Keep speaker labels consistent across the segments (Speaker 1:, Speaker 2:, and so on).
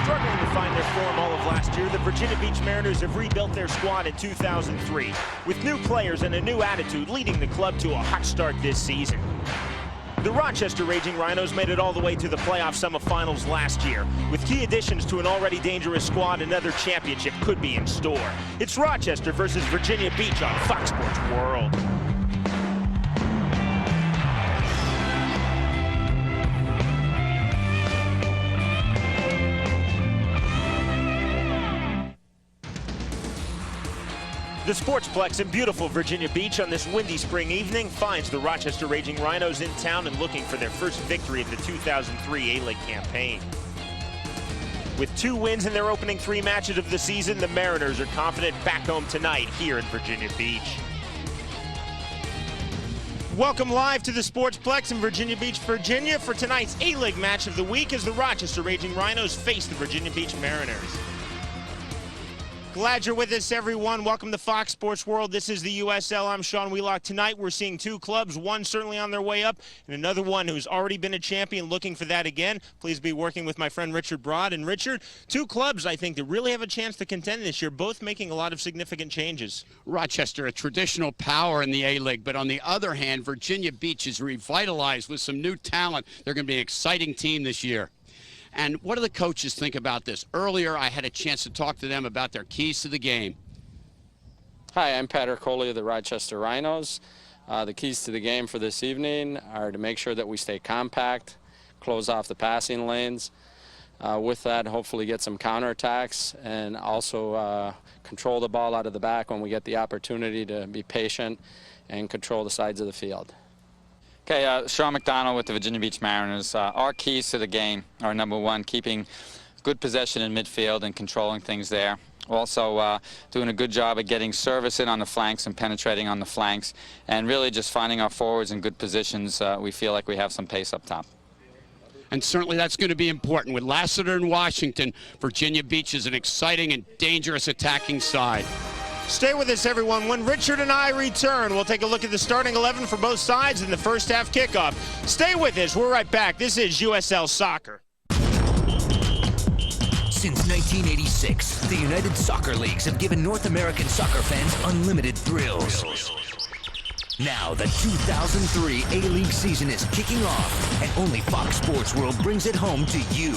Speaker 1: Struggling to find their form all of last year, the Virginia Beach Mariners have rebuilt their squad in 2003, with new players and a new attitude leading the club to a hot start this season. The Rochester Raging Rhinos made it all the way to the playoff semifinals last year. With key additions to an already dangerous squad, another championship could be in store. It's Rochester versus Virginia Beach on Fox Sports World. The Sportsplex in beautiful Virginia Beach on this windy spring evening finds the Rochester Raging Rhinos in town and looking for their first victory of the 2003 A-League campaign. With 2 wins in their opening 3 matches of the season, the Mariners are confident back home tonight here in Virginia Beach. Welcome live to the Sportsplex in Virginia Beach, Virginia for tonight's A-League match of the week as the Rochester Raging Rhinos face the Virginia Beach Mariners. Glad you're with us, everyone. Welcome to Fox Sports World. This is the USL. I'm Sean Wheelock. Tonight we're seeing 2 clubs, one certainly on their way up, and another one who's already been a champion looking for that again. Please be working with my friend Richard Broad. And Richard, 2 clubs, I think, that really have a chance to contend this year, both making a lot of significant changes.
Speaker 2: Rochester, a traditional power in the A-League, but on the other hand, Virginia Beach is revitalized with some new talent. They're going to be an exciting team this year. And what do the coaches think about this? Earlier, I had a chance to talk to them about their keys to the game.
Speaker 3: Hi, I'm Pat Ercoli of the Rochester Rhinos. The keys to the game for this evening are to make sure that we stay compact, close off the passing lanes. With that, hopefully get some counterattacks and also control the ball out of the back when we get the opportunity to be patient and control the sides of the field.
Speaker 4: Okay, Sean McDonald with the Virginia Beach Mariners. Our keys to the game are, number 1, keeping good possession in midfield and controlling things there. Also doing a good job of getting service in on the flanks and penetrating on the flanks, and really just finding our forwards in good positions. We feel like we have some pace up top.
Speaker 2: And certainly that's going to be important. With Lassiter and Washington, Virginia Beach is an exciting and dangerous attacking side.
Speaker 1: Stay with us, everyone. When Richard and I return, we'll take a look at the starting 11 for both sides in the first half kickoff. Stay with us. We're right back. This is USL Soccer.
Speaker 5: Since 1986, the United Soccer Leagues have given North American soccer fans unlimited thrills. Now the 2003 A-League season is kicking off, and only Fox Sports World brings it home to you.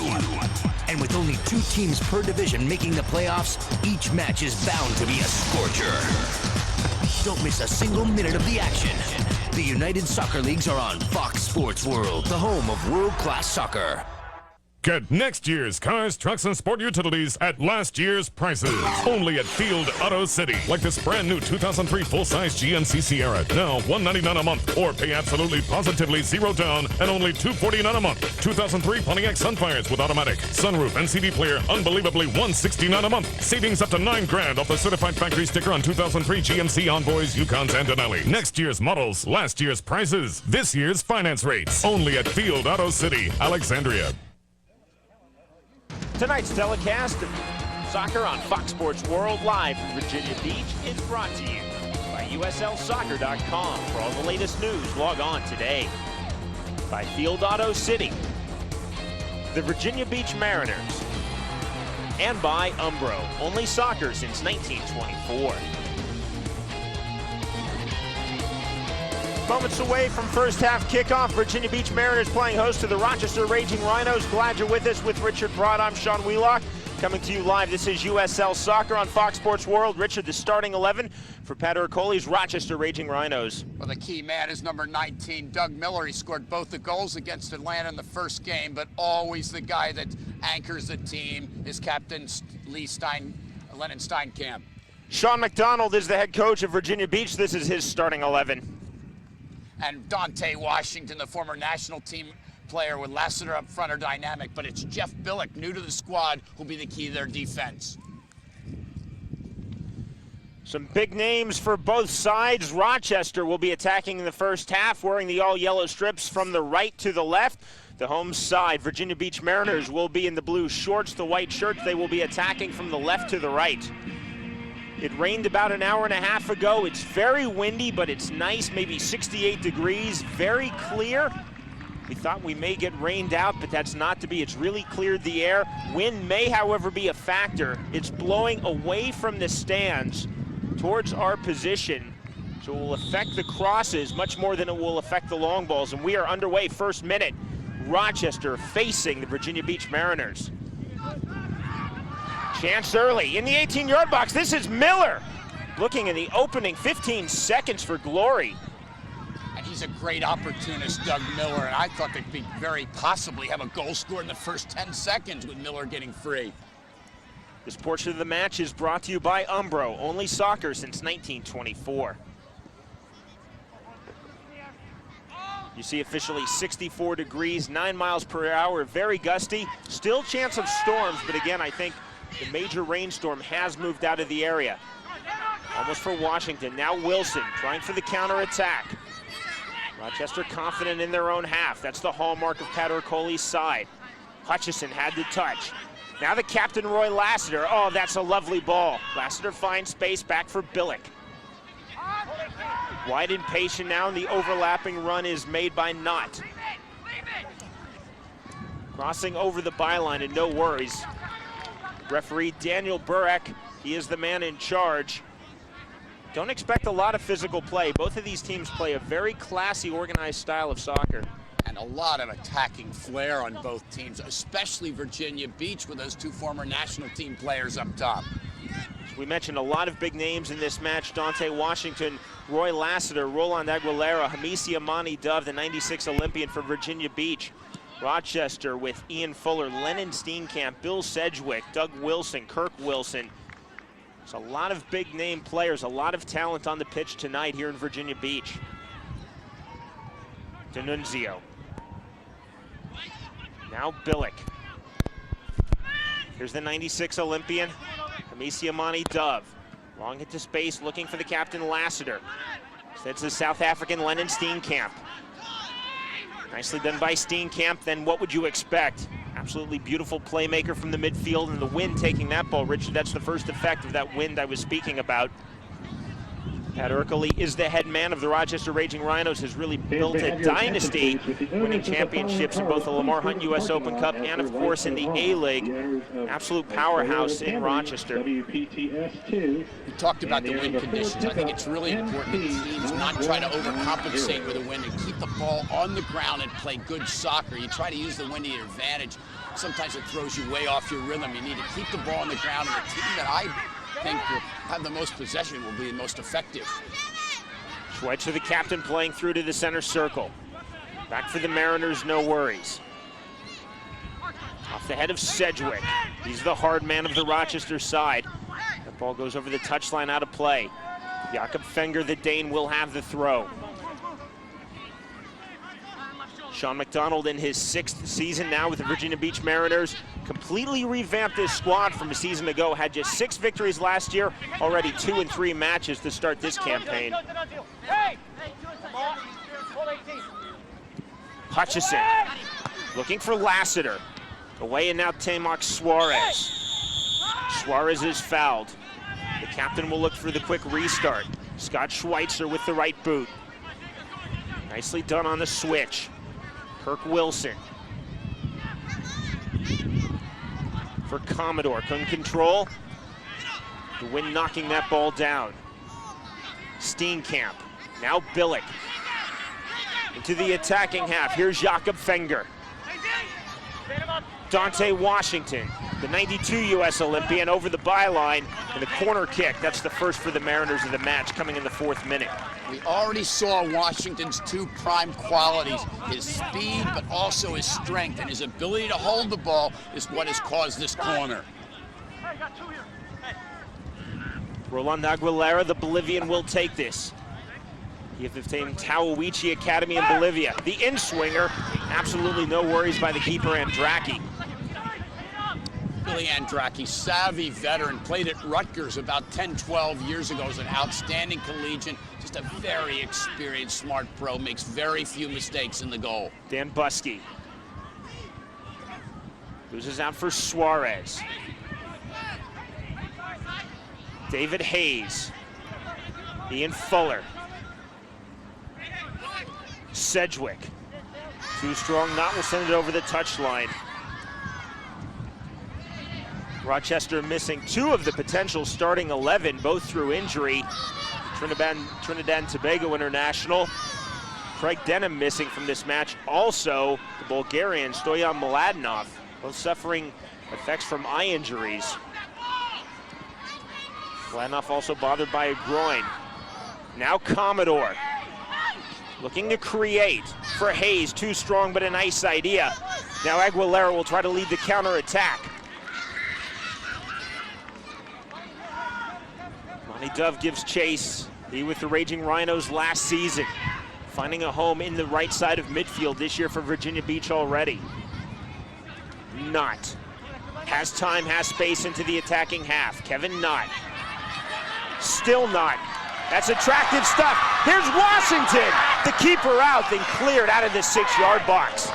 Speaker 5: And with only 2 teams per division making the playoffs, each match is bound to be a scorcher. Don't miss a single minute of the action. The United Soccer Leagues are on Fox Sports World, the home of world-class soccer.
Speaker 6: Get next year's cars, trucks, and sport utilities at last year's prices. Only at Field Auto City. Like this brand new 2003 full-size GMC Sierra. Now $199 a month. Or pay absolutely positively 0 down and only $249 a month. 2003 Pontiac Sunfires with automatic, sunroof, and CD player. Unbelievably $169 a month. Savings up to $9 grand off the certified factory sticker on 2003 GMC Envoys, Yukons, and Denali. Next year's models, last year's prices. This year's finance rates. Only at Field Auto City, Alexandria.
Speaker 1: Tonight's telecast of soccer on Fox Sports World live from Virginia Beach is brought to you by USLsoccer.com. For all the latest news, log on today. By Field Auto City, the Virginia Beach Mariners, and by Umbro, only soccer since 1924. Moments away from first half kickoff, Virginia Beach Mariners playing host to the Rochester Raging Rhinos. Glad you're with us with Richard Broad. I'm Sean Wheelock, coming to you live. This is USL Soccer on Fox Sports World. Richard, the starting 11 for Pat Ercoli's Rochester Raging Rhinos.
Speaker 2: Well, the key man is number 19, Doug Miller. He scored both the goals against Atlanta in the first game, but always the guy that anchors the team is Captain Lennon Steinkamp.
Speaker 1: Sean McDonald is the head coach of Virginia Beach. This is his starting 11.
Speaker 2: And Dante Washington, the former national team player with Lassiter up front, are dynamic, but it's Jeff Billick, new to the squad, who'll be the key to their defense.
Speaker 1: Some big names for both sides. Rochester will be attacking in the first half, wearing the all-yellow strips from the right to the left. The home side, Virginia Beach Mariners, will be in the blue shorts, the white shirts. They will be attacking from the left to the right. It rained about an hour and a half ago. It's very windy, but it's nice, maybe 68 degrees, very clear. We thought we may get rained out, but that's not to be. It's really cleared the air. Wind may, however, be a factor. It's blowing away from the stands towards our position, so it will affect the crosses much more than it will affect the long balls. And we are underway, first minute. Rochester facing the Virginia Beach Mariners. Chance early in the 18-yard box. This is Miller looking in the opening 15 seconds for glory.
Speaker 2: And he's a great opportunist, Doug Miller, and I thought they could very possibly have a goal scored in the first 10 seconds with Miller getting free.
Speaker 1: This portion of the match is brought to you by Umbro, only soccer since 1924. You see officially 64 degrees, 9 miles per hour, very gusty. Still chance of storms, but again, I think the major rainstorm has moved out of the area. Almost for Washington. Now Wilson trying for the counterattack. Rochester confident in their own half. That's the hallmark of Pat Ercoli's side. Hutchison had the touch. Now the captain, Roy Lassiter. Oh, that's a lovely ball. Lassiter finds space, back for Billick. Wide and patient now, and the overlapping run is made by Knott. Crossing over the byline, and no worries. Referee Daniel Burek, he is the man in charge. Don't expect a lot of physical play. Both of these teams play a very classy, organized style of soccer.
Speaker 2: And a lot of attacking flair on both teams, especially Virginia Beach with those two former national team players up top.
Speaker 1: We mentioned a lot of big names in this match. Dante Washington, Roy Lassiter, Roland Aguilera, Hamisi Amani Dove, the 96 Olympian for Virginia Beach. Rochester with Ian Fuller, Lennon Steenkamp, Bill Sedgwick, Doug Wilson, Kirk Wilson. There's a lot of big name players, a lot of talent on the pitch tonight here in Virginia Beach. D'Annunzio. Now Billick. Here's the 96 Olympian, Hamisi Amani Dove. Long hit to space, looking for the captain Lassiter. That's the South African Lennon Steenkamp. Nicely done by Steenkamp. Then what would you expect? Absolutely beautiful playmaker from the midfield, and the wind taking that ball. Richard, that's the first effect of that wind I was speaking about. Pat Ercoli is the head man of the Rochester Raging Rhinos, has really built a dynasty, winning championships in both the Lamar Hunt U.S. Open Cup and, of course, in the A-League. Absolute powerhouse in Rochester.
Speaker 2: We talked about the wind conditions. I think it's really important that teams not try to overcompensate with the wind and keep the ball on the ground and play good soccer. You try to use the wind to your advantage. Sometimes it throws you way off your rhythm. You need to keep the ball on the ground, and the team that I think will have the most possession will be the most effective.
Speaker 1: Schweitzer, the captain, playing through to the center circle. Back for the Mariners, no worries. Off the head of Sedgwick. He's the hard man of the Rochester side. That ball goes over the touchline, out of play. Jakob Fenger, the Dane, will have the throw. Sean McDonald in his 6th season now with the Virginia Beach Mariners. Completely revamped this squad from a season ago. Had just 6 victories last year. Already 2 in 3 matches to start this campaign. Hutchison looking for Lassiter. Away and now Temox Suarez. Suarez is fouled. The captain will look for the quick restart. Scott Schweitzer with the right boot. Nicely done on the switch. Kirk Wilson. For Commodore, couldn't control. The wind knocking that ball down. Steenkamp, now Billick. Into the attacking half, here's Jakob Fenger. Dante Washington, the 92 U.S. Olympian, over the byline, and the corner kick. That's the first for the Mariners of the match, coming in the 4th minute.
Speaker 2: We already saw Washington's 2 prime qualities, his speed, but also his strength, and his ability to hold the ball is what has caused this corner.
Speaker 1: Roland Aguilera, the Bolivian, will take this. He of the Tawichi Academy in Bolivia. The in-swinger, absolutely no worries by the keeper, Andraki.
Speaker 2: Billy Andraki, savvy veteran, played at Rutgers about 10, 12 years ago as an outstanding collegiate, just a very experienced, smart pro, makes very few mistakes in the goal.
Speaker 1: Dan Buskey. Loses out for Suarez. David Hayes. Ian Fuller. Sedgwick. Too strong, Knott will send it over the touchline. Rochester missing 2 of the potential starting 11, both through injury. Trinidad and Tobago international. Craig Denham missing from this match. Also, the Bulgarian Stoyan Mladenov, both suffering effects from eye injuries. Mladenov also bothered by a groin. Now Commodore, looking to create for Hayes. Too strong, but a nice idea. Now Aguilera will try to lead the counterattack. Monty Dove gives chase. He with the Raging Rhinos last season, finding a home in the right side of midfield this year for Virginia Beach already. Knott has time, has space into the attacking half. Kevin Knott, still Knott. That's attractive stuff. Here's Washington, the keeper out, then cleared out of the 6-yard box.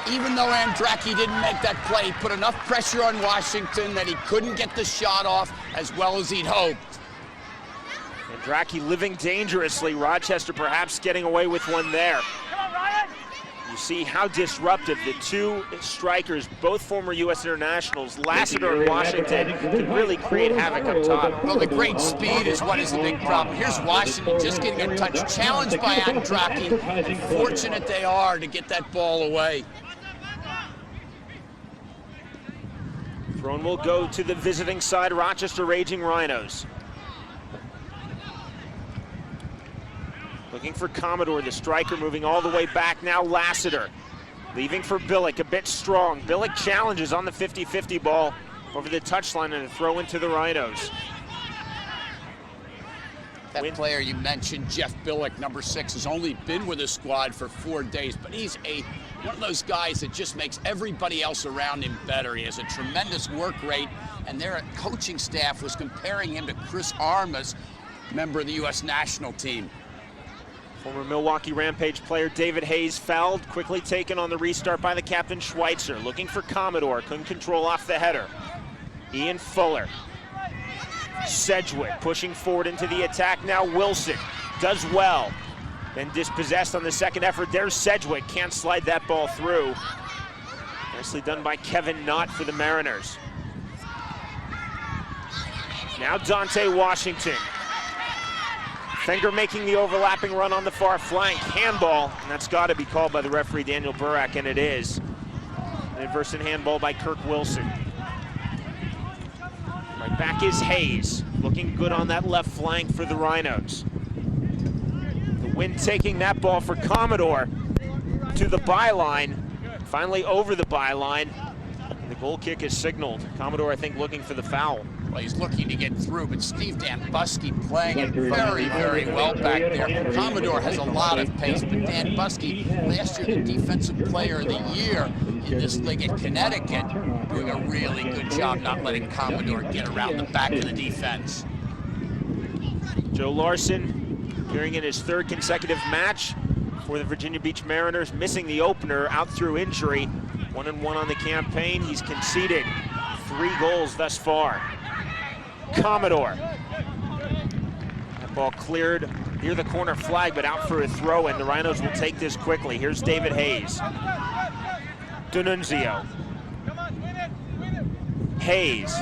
Speaker 2: Even though Andracki didn't make that play, he put enough pressure on Washington that he couldn't get the shot off as well as he'd hoped.
Speaker 1: Andracki living dangerously. Rochester perhaps getting away with one there. You see how disruptive the 2 strikers, both former U.S. internationals, Lassiter and Washington, can really create havoc up top.
Speaker 2: Well, the great speed is what is the big problem. Here's Washington just getting a touch, challenged by Andracki, and fortunate they are to get that ball away.
Speaker 1: Throne will go to the visiting side, Rochester Raging Rhinos. Looking for Commodore, the striker, moving all the way back. Now Lassiter, leaving for Billick, a bit strong. Billick challenges on the 50-50 ball over the touchline and a throw into the Rhinos.
Speaker 2: That player you mentioned, Jeff Billick, number 6, has only been with the squad for 4 days, but he's one of those guys that just makes everybody else around him better. He has a tremendous work rate, and their coaching staff was comparing him to Chris Armas, member of the U.S. national team.
Speaker 1: Former Milwaukee Rampage player David Hayes fouled, quickly taken on the restart by the captain Schweitzer. Looking for Commodore, couldn't control off the header. Ian Fuller. Sedgwick pushing forward into the attack. Now Wilson does well. Then dispossessed on the second effort. There's Sedgwick, can't slide that ball through. Nicely done by Kevin Knott for the Mariners. Now Dante Washington. Fenger making the overlapping run on the far flank. Handball, and that's got to be called by the referee Daniel Burak, and it is. An adverse handball by Kirk Wilson. Right back is Hayes, looking good on that left flank for the Rhinos. The Wind taking that ball for Commodore to the byline, finally over the byline. The goal kick is signaled. Commodore, I think, looking for the foul.
Speaker 2: Well, he's looking to get through, but Steve Danbuski playing it very, very well back there. Commodore has a lot of pace, but Danbuski, last year the Defensive Player of the Year in this league at Connecticut, doing a really good job not letting Commodore get around the back of the defense.
Speaker 1: Joe Larson appearing in his 3rd consecutive match for the Virginia Beach Mariners, missing the opener out through injury. 1-1 on the campaign. He's conceded 3 goals thus far. Commodore. That ball cleared near the corner flag, but out for a throw, and the Rhinos will take this quickly. Here's David Hayes. D'Annunzio. Hayes.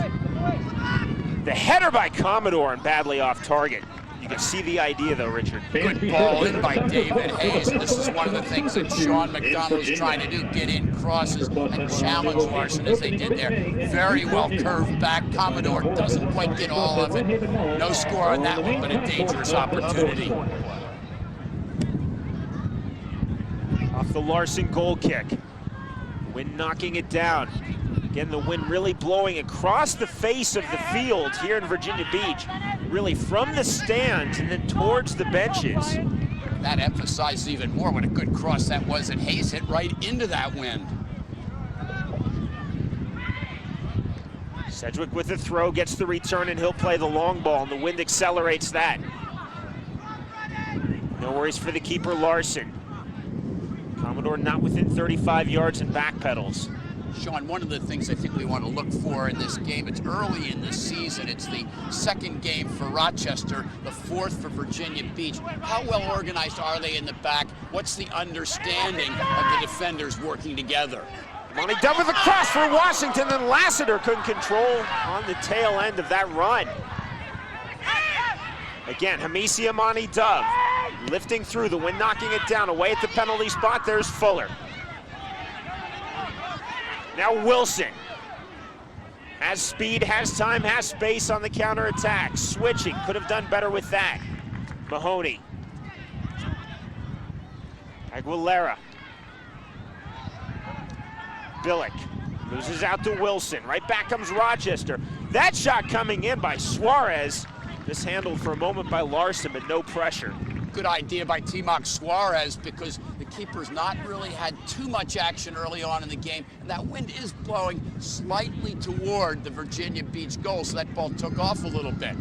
Speaker 1: The header by Commodore and badly off target. You can see the idea though, Richard.
Speaker 2: Good ball in by David Hayes. This is one of the things that Sean McDonald is trying to do, get in crosses and challenge Larson as they did there. Very well curved back. Commodore doesn't quite get all of it. No score on that one, but a dangerous opportunity.
Speaker 1: Off the Larson goal kick. Wind knocking it down. Again, the wind really blowing across the face of the field here in Virginia Beach, really from the stands and then towards the benches.
Speaker 2: That emphasizes even more what a good cross that was, and Hayes hit right into that wind.
Speaker 1: Sedgwick with the throw, gets the return, and he'll play the long ball, and the wind accelerates that. No worries for the keeper, Larson. Commodore not within 35 yards and backpedals.
Speaker 2: Sean, one of the things I think we want to look for in this game, it's early in the season. It's the second game for Rochester, the fourth for Virginia Beach. How well organized are they in the back? What's the understanding of the defenders working together?
Speaker 1: Monty Dove with a cross for Washington, then Lassiter couldn't control on the tail end of that run. Again, Hamisi Amani Dove lifting through, the wind knocking it down. Away at the penalty spot, there's Fuller. Now Wilson has speed, has time, has space on the counterattack. Switching, could have done better with that. Mahoney. Aguilera. Billick loses out to Wilson. Right back comes Rochester. That shot coming in by Suarez. Mishandled for a moment by Larson, but no pressure.
Speaker 2: Good idea by T-Mock Suarez, because the keeper's not really had too much action early on in the game, and that wind is blowing slightly toward the Virginia Beach goal, so that ball took off a little bit.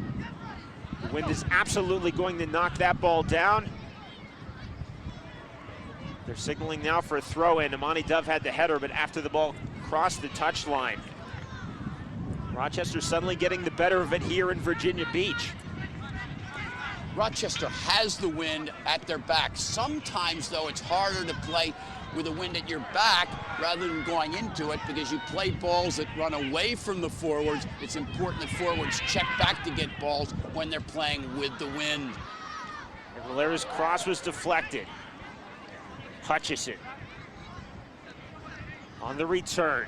Speaker 1: The wind is absolutely going to knock that ball down. They're signaling now for a throw-in. Amani Dove had the header, but after the ball crossed the touchline, Rochester suddenly getting the better of it here in Virginia Beach.
Speaker 2: Rochester has the wind at their back. Sometimes, though, it's harder to play with the wind at your back rather than going into it, because you play balls that run away from the forwards. It's important that forwards check back to get balls when they're playing with the wind.
Speaker 1: Valera's cross was deflected. Hutchison on the return.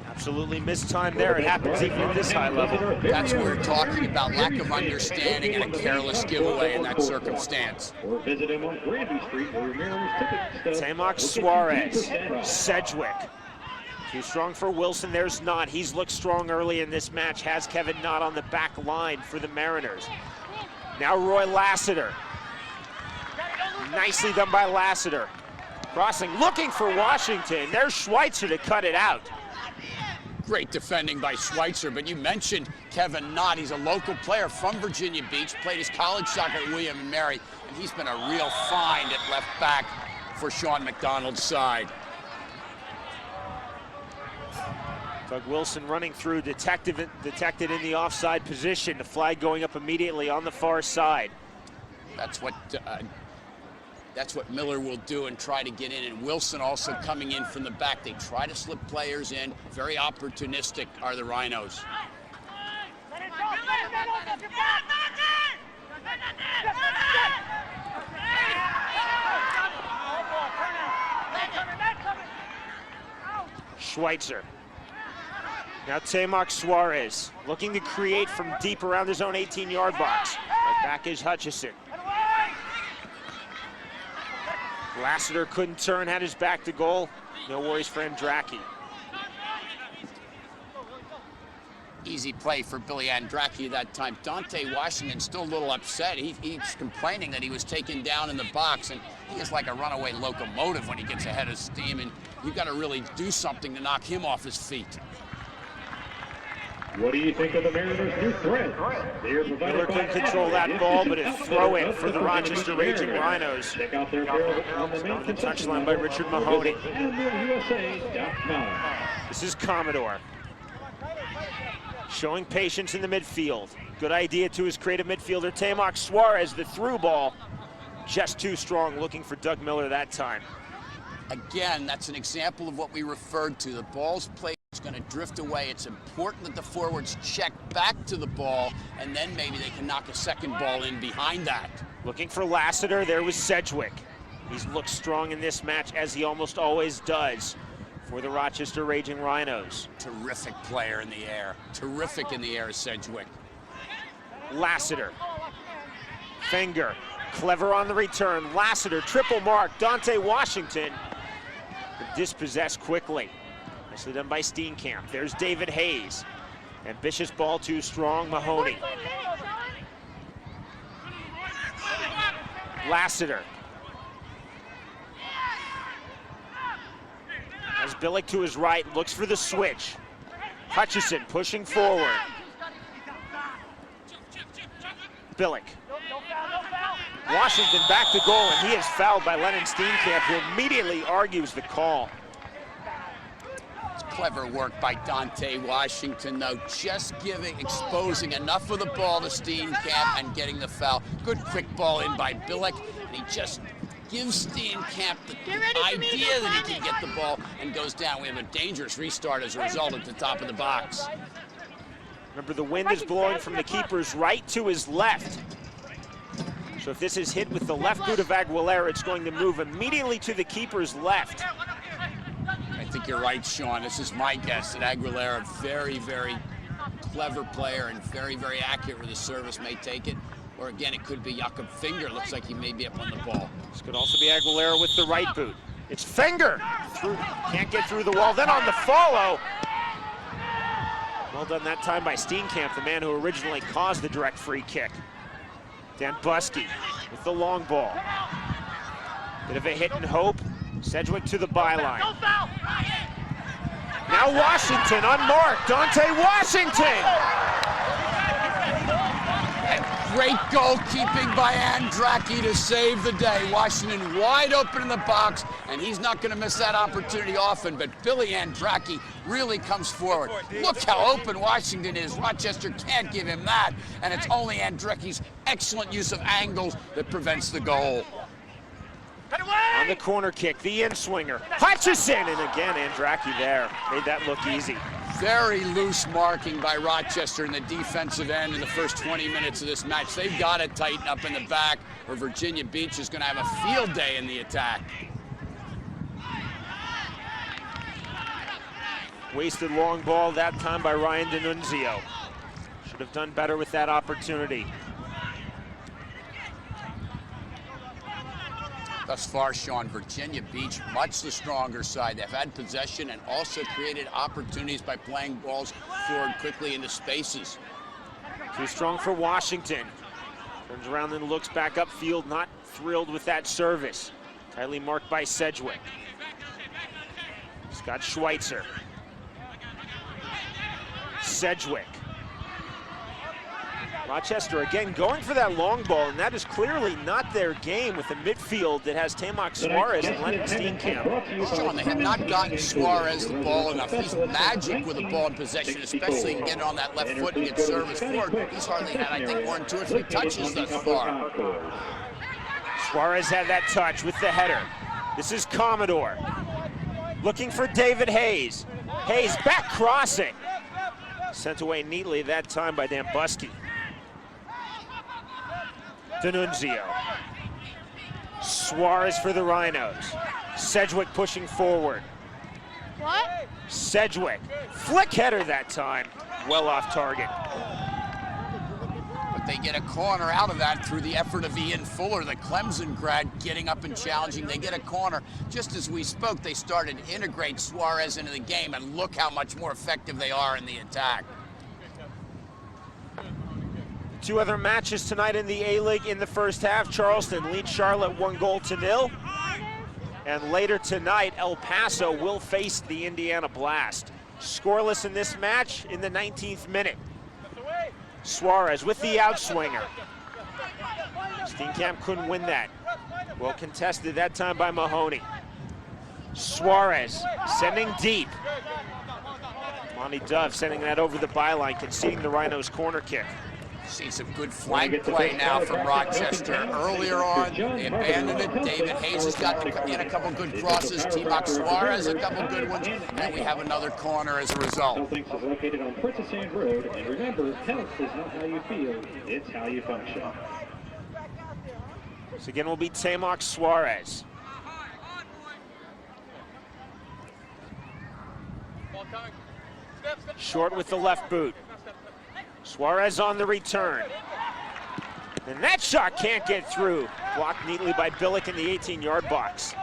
Speaker 1: Absolutely missed time there. It happens even at this high level.
Speaker 2: That's what we're talking about, lack of understanding and a careless giveaway in that circumstance.
Speaker 1: T-Mock Suarez, Sedgwick. Too strong for Wilson, there's Knott. He's looked strong early in this match, has Kevin Knott on the back line for the Mariners. Now Roy Lassiter. Nicely done by Lassiter. Crossing, looking for Washington. There's Schweitzer to cut it out.
Speaker 2: Great defending by Schweitzer, but you mentioned Kevin Knott. He's a local player from Virginia Beach, played his college soccer at William & Mary, and he's been a real find at left back for Sean McDonald's side.
Speaker 1: Doug Wilson running through, detected in the offside position. The flag going up immediately on the far side.
Speaker 2: That's what Miller will do and try to get in. And Wilson also coming in from the back. They try to slip players in. Very opportunistic are the Rhinos.
Speaker 1: Schweitzer. Now T-Mock Suarez looking to create from deep around his own 18-yard box. Right back is Hutchison. Lassiter couldn't turn, had his back to goal. No worries for Andracki.
Speaker 2: Easy play for Billy Andracki that time. Dante Washington still a little upset. He's complaining that he was taken down in the box, and he is like a runaway locomotive when he gets ahead of steam, and you've got to really do something to knock him off his feet.
Speaker 7: What do you think of the Mariners' new threat?
Speaker 1: Miller couldn't control that ball, but a throw-in for the Rochester Raging Rhinos.
Speaker 7: Check out their apparel on the
Speaker 1: On the touchline by Richard Mahoney.
Speaker 7: MLUSA.com.
Speaker 1: This is Commodore. Showing patience in the midfield. Good idea to his creative midfielder, T-Mock Suarez. The through ball, just too strong, looking for Doug Miller that time.
Speaker 2: Again, that's an example of what we referred to. The ball's played. It's going to drift away. It's important that the forwards check back to the ball, and then maybe they can knock a second ball in behind that.
Speaker 1: Looking for Lassiter, there was Sedgwick. He's looked strong in this match, as he almost always does, for the Rochester Raging Rhinos.
Speaker 2: Terrific player in the air. Terrific in the air, Sedgwick.
Speaker 1: Lassiter. Finger. Clever on the return. Lassiter, triple mark. Dante Washington. But dispossessed quickly. Nicely done by Steenkamp. There's David Hayes. Ambitious ball, too strong. Mahoney. Lassiter. Has Billick to his right, looks for the switch. Hutchison pushing forward. Billick. Washington back to goal, and he is fouled by Lennon Steenkamp, who immediately argues the call.
Speaker 2: Clever work by Dante Washington, though, just exposing enough of the ball to Steenkamp and getting the foul. Good quick ball in by Billick, and he just gives Steenkamp the idea that he can get the ball and goes down. We have a dangerous restart as a result at the top of the box.
Speaker 1: Remember, the wind is blowing from the keeper's right to his left. So if this is hit with the left boot of Aguilera, it's going to move immediately to the keeper's left.
Speaker 2: I think you're right, Sean. This is my guess that Aguilera, very, very clever player and very, very accurate with the service, may take it. Or again, it could be Jakob Finger. Looks like he may be up on the ball.
Speaker 1: This could also be Aguilera with the right boot. It's Finger. Can't get through the wall. Then on the follow. Well done that time by Steenkamp, the man who originally caused the direct free kick. Dan Buskey with the long ball. Bit of a hit and hope. Sedgwick to the byline. Now Washington unmarked. Dante Washington!
Speaker 2: And great goalkeeping by Andracky to save the day. Washington wide open in the box, and he's not going to miss that opportunity often, but Billy Andracky really comes forward. Look how open Washington is. Rochester can't give him that, and it's only Andracky's excellent use of angles that prevents the goal.
Speaker 1: On the corner kick, the in-swinger. Hutchison! And again, Andracky there. Made that look easy.
Speaker 2: Very loose marking by Rochester in the defensive end in the first 20 minutes of this match. They've got to tighten up in the back, or Virginia Beach is going to have a field day in the attack.
Speaker 1: Wasted long ball that time by Ryan D'Annunzio. Should have done better with that opportunity.
Speaker 2: Thus far, Sean, Virginia Beach, much the stronger side. They've had possession and also created opportunities by playing balls forward quickly into spaces.
Speaker 1: Too strong for Washington. Turns around and looks back upfield, not thrilled with that service. Tightly marked by Sedgwick. Scott Schweitzer. Sedgwick. Rochester again going for that long ball, and that is clearly not their game with a midfield that has Tamak Suarez and Lennon Steenkamp.
Speaker 2: Sean, they have not gotten Suarez the ball enough. He's magic with the ball in possession, especially in getting on that left foot and get service forward. He's hardly had, I think, 1, 2, or 3 touches thus far.
Speaker 1: Suarez had that touch with the header. This is Commodore. Looking for David Hayes. Hayes back crossing. Sent away neatly that time by Dan Buskey. D'Annunzio. Suarez for the Rhinos. Sedgwick pushing forward.
Speaker 8: What?
Speaker 1: Sedgwick. Flick header that time. Well off target.
Speaker 2: But they get a corner out of that through the effort of Ian Fuller, the Clemson grad, getting up and challenging. They get a corner. Just as we spoke, they started to integrate Suarez into the game, and look how much more effective they are in the attack.
Speaker 1: 2 other matches tonight in the A-League in the first half. Charleston leads Charlotte 1-0. And later tonight, El Paso will face the Indiana Blast. Scoreless in this match in the 19th minute. Suarez with the outswinger. Steenkamp couldn't win that. Well contested that time by Mahoney. Suarez sending deep. Monty Dove sending that over the byline, conceding the Rhinos' corner kick.
Speaker 2: See some good flank play now from Rochester. Earlier on, they abandoned it. David Hayes has got in a couple good crosses. Tamak Suarez a couple good ones. And we have another corner as a result.
Speaker 7: Health is located on Princess Anne Road. And remember, health is not how you feel, it's how you function.
Speaker 1: So again will be Tamak Suarez. Short with the left boot. Suarez on the return. And that shot can't get through. Blocked neatly by Billick in the 18-yard box.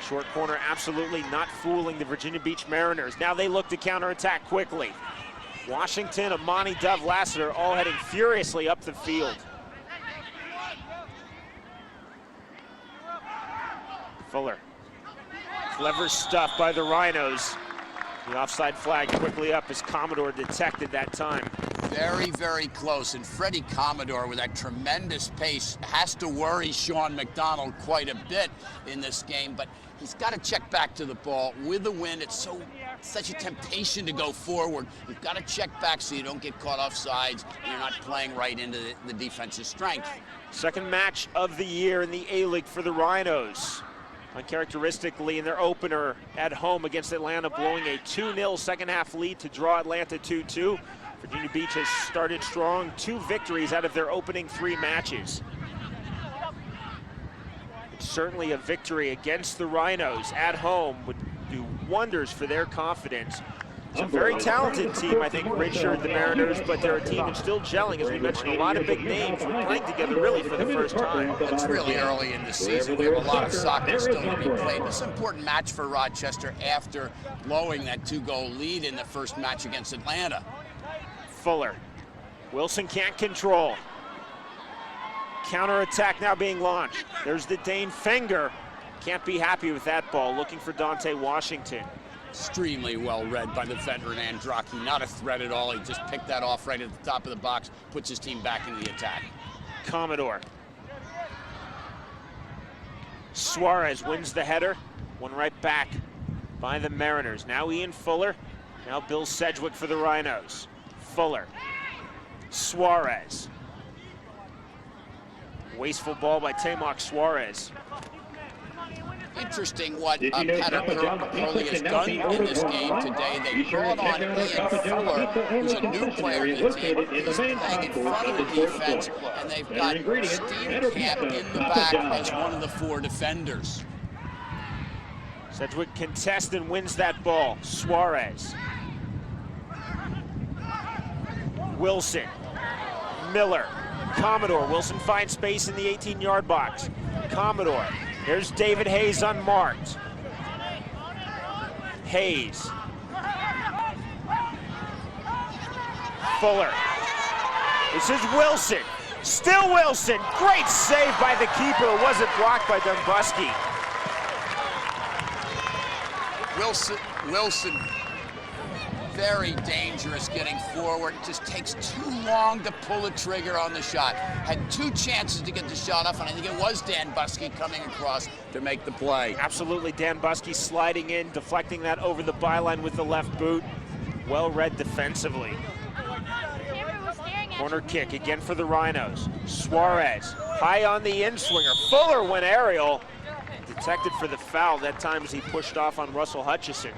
Speaker 1: Short corner absolutely not fooling the Virginia Beach Mariners. Now they look to counterattack quickly. Washington, Amani, Dove, Lassiter all heading furiously up the field. Fuller. Clever stuff by the Rhinos. The offside flag quickly up as Commodore detected that time.
Speaker 2: Very, very close. And Freddie Commodore, with that tremendous pace, has to worry Sean McDonald quite a bit in this game. But he's got to check back to the ball. With the wind, it's so such a temptation to go forward. You've got to check back so you don't get caught off sides and you're not playing right into the defense's strength.
Speaker 1: Second match of the year in the A-League for the Rhinos. Uncharacteristically in their opener at home against Atlanta, blowing a 2-0 second half lead to draw Atlanta 2-2. Virginia Beach has started strong, 2 victories out of their opening 3 matches. It's certainly a victory against the Rhinos at home would do wonders for their confidence. It's a very talented team, I think, redshirt the Mariners, but they're a team that's still gelling. As we mentioned, a lot of big names were playing together really for the first time.
Speaker 2: It's really early in the season. We have a lot of soccer still to be played. It's an important match for Rochester after blowing that 2-goal lead in the first match against Atlanta.
Speaker 1: Fuller. Wilson can't control. Counter-attack now being launched. There's the Dane Finger. Can't be happy with that ball. Looking for Dante Washington.
Speaker 2: Extremely well read by the veteran Andraki. Not a threat at all. He just picked that off right at the top of the box, puts his team back into the attack.
Speaker 1: Commodore. Suarez wins the header. One right back by the Mariners. Now Ian Fuller. Now Bill Sedgwick for the Rhinos. Fuller. Suarez. Wasteful ball by Tamak Suarez.
Speaker 2: Interesting what Patrick Curley has done in this game today. They brought on Ian Fuller, who's a new player in the team. He's playing in front of the defense, and they've got Steve Camp in the back as one of the 4 defenders.
Speaker 1: Sedgwick contests and wins that ball. Suarez. Wilson. Miller. Commodore. Wilson finds space in the 18-yard box. Commodore. Here's David Hayes unmarked. Hayes. Fuller. This is Wilson. Still Wilson. Great save by the keeper. It wasn't blocked by Dumbuski.
Speaker 2: Wilson, very dangerous getting forward. Just takes too long to pull the trigger on the shot. Had 2 chances to get the shot off, and I think it was Dan Buskey coming across to make the play.
Speaker 1: Absolutely, Dan Buskey sliding in, deflecting that over the byline with the left boot. Well read defensively. Corner kick again for the Rhinos. Suarez, high on the in-swinger. Fuller went aerial. Detected for the foul. That time as he pushed off on Russell Hutchison.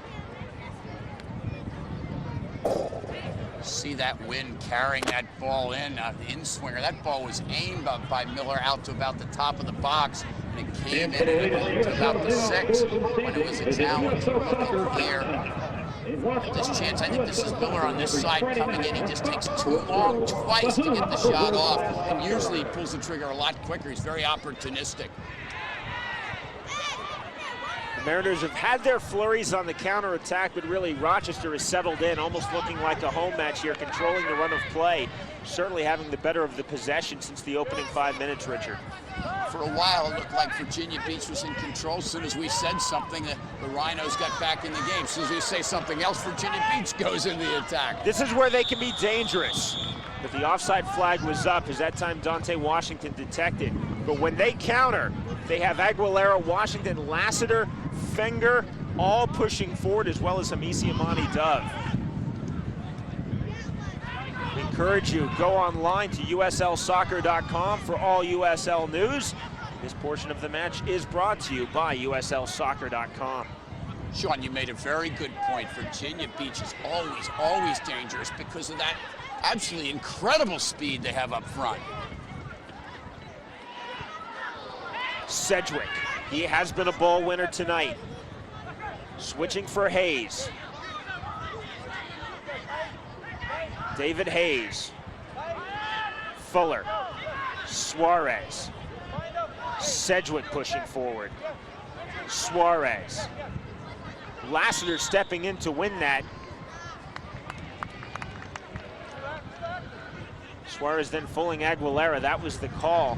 Speaker 2: See that wind carrying that ball in swinger. That ball was aimed up by Miller out to about the top of the box, and it came in to about the 6 when it was a challenge. Looking here at this chance. I think this is Miller on this side coming in. He just takes too long twice to get the shot off, and usually he pulls the trigger a lot quicker. He's very opportunistic.
Speaker 1: Mariners have had their flurries on the counterattack, but really Rochester has settled in, almost looking like a home match here, controlling the run of play, certainly having the better of the possession since the opening 5 minutes, Richard.
Speaker 2: For a while, it looked like Virginia Beach was in control. As soon as we said something, the Rhinos got back in the game. As soon as we say something else, Virginia Beach goes in the attack.
Speaker 1: This is where they can be dangerous. But the offside flag was up, as that time Dante Washington detected. But when they counter, they have Aguilera, Washington, Lassiter, Fenger, all pushing forward, as well as Hamisi Amani Dove. We encourage you, go online to uslsoccer.com for all USL news. This portion of the match is brought to you by uslsoccer.com.
Speaker 2: Sean, you made a very good point. Virginia Beach is always dangerous because of that absolutely incredible speed they have up front.
Speaker 1: Sedgwick, he has been a ball winner tonight. Switching for Hayes. David Hayes. Fuller. Suarez. Sedgwick pushing forward. Suarez. Lassiter stepping in to win that. Suarez then fooling Aguilera. That was the call.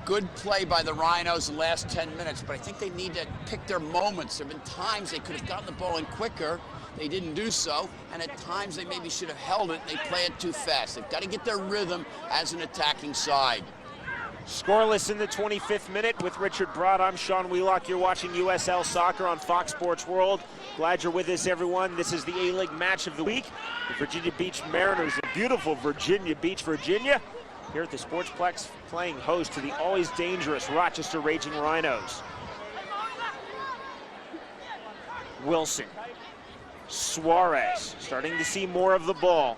Speaker 2: Good play by the Rhinos in the last 10 minutes, but I think they need to pick their moments. There have been times they could have gotten the ball in quicker. They didn't do so, and at times they maybe should have held it. They play it too fast. They've got to get their rhythm as an attacking side.
Speaker 1: Scoreless in the 25th minute with Richard Broad. I'm Sean Wheelock. You're watching USL Soccer on Fox Sports World. Glad you're with us, everyone. This is the A-League match of the week. The Virginia Beach Mariners in beautiful Virginia Beach, Virginia, here at the Sportsplex, playing host to the always dangerous Rochester Raging Rhinos. Wilson. Suarez starting to see more of the ball.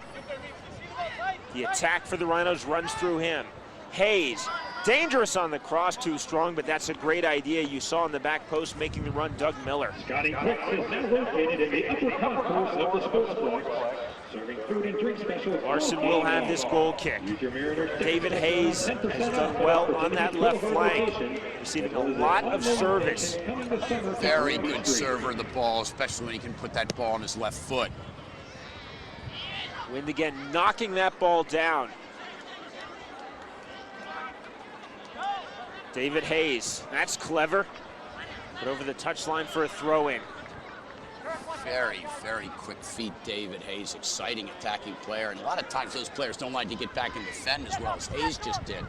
Speaker 1: The attack for the Rhinos runs through him. Hayes, dangerous on the cross, too strong, but that's a great idea. You saw in the back post making the run, Doug Miller.
Speaker 7: Scotty Cook is now located in the upper concourse of the Sportsplex, serving food and drink specials.
Speaker 1: Larson will have this goal kick. David Hayes has done well on that left flank, receiving a lot of service.
Speaker 2: Very good server of the ball, especially when he can put that ball on his left foot.
Speaker 1: Wind again, knocking that ball down. David Hayes, that's clever. Put over the touchline for a throw-in.
Speaker 2: Very, very quick feet, David Hayes. Exciting attacking player. And a lot of times those players don't like to get back and defend as well as Hayes just did.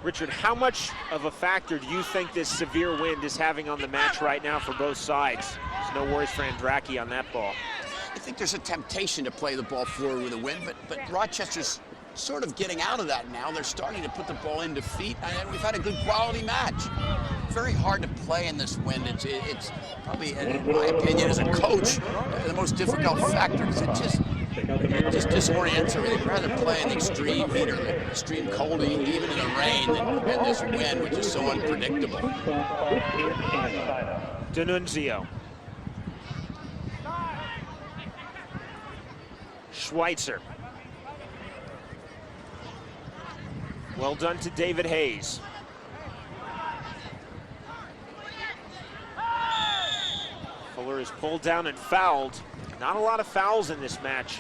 Speaker 1: Richard, how much of a factor do you think this severe wind is having on the match right now for both sides? There's no worries for Andracki on that ball.
Speaker 2: I think there's a temptation to play the ball forward with a wind, but Rochester's sort of getting out of that now. They're starting to put the ball into feet, and we've had a good quality match. Very hard to play in this wind. It's probably, in my opinion, as a coach, the most difficult factor, because it just disorients everything. I'd rather play in the extreme heat or the extreme cold, even in the rain, than this wind, which is so unpredictable.
Speaker 1: D'Annunzio. Schweitzer. Well done to David Hayes. Fuller is pulled down and fouled. Not a lot of fouls in this match.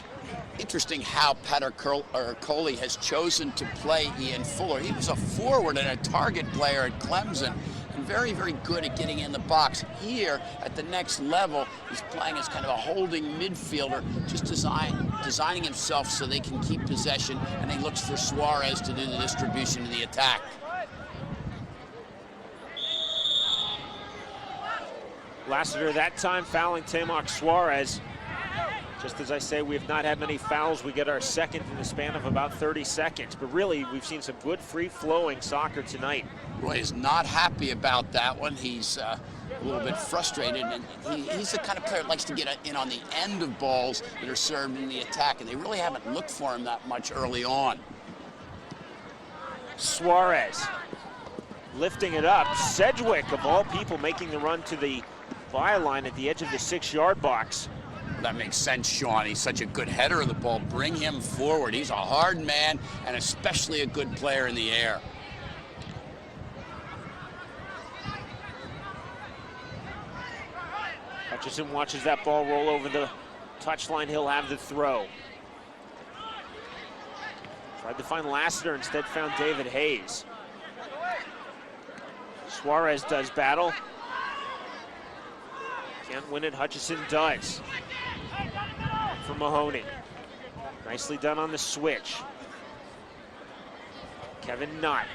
Speaker 2: Interesting how Pater Coley has chosen to play Ian Fuller. He was a forward and a target player at Clemson, and very, very good at getting in the box. Here, at the next level, he's playing as kind of a holding midfielder, just designing himself so they can keep possession, and he looks for Suarez to do the distribution in the attack.
Speaker 1: Lassiter that time fouling Temoc Suarez. Just as I say, we have not had many fouls. We get our second in the span of about 30 seconds. But really, we've seen some good free-flowing soccer tonight.
Speaker 2: Roy is not happy about that one. He's a little bit frustrated, and he's the kind of player that likes to get in on the end of balls that are served in the attack, and they really haven't looked for him that much early on.
Speaker 1: Suarez lifting it up. Sedgwick, of all people, making the run to the byline at the edge of the 6-yard box.
Speaker 2: That makes sense, Sean. He's such a good header of the ball. Bring him forward. He's a hard man and especially a good player in the air.
Speaker 1: Hutchison watches that ball roll over the touchline. He'll have the throw. Tried to find Lassiter, instead found David Hayes. Suarez does battle. Can't win it, Hutchison does. For Mahoney. Nicely done on the switch. Kevin Knott.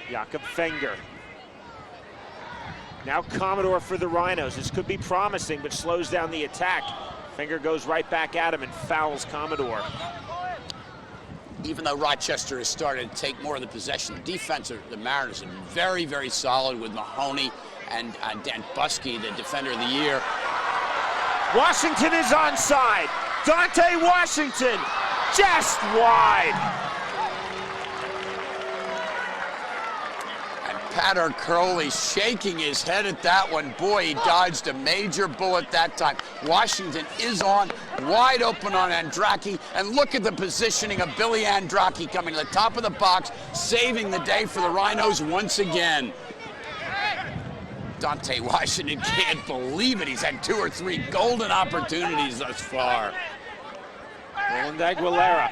Speaker 1: Jakob Fenger. Now Commodore for the Rhinos. This could be promising, but slows down the attack. Fenger goes right back at him and fouls Commodore.
Speaker 2: Even though Rochester has started to take more of the possession, the defense of the Mariners have been very, very solid with Mahoney and Dan Buskey, the defender of the year.
Speaker 1: Washington is onside. Dante Washington just wide.
Speaker 2: And Pater Crowley shaking his head at that one. Boy, he dodged a major bullet that time. Washington is on, wide open on Andracki, and look at the positioning of Billy Andracki coming to the top of the box, saving the day for the Rhinos once again. Dante Washington can't believe it. He's had 2 or 3 golden opportunities thus far.
Speaker 1: Roland Aguilera,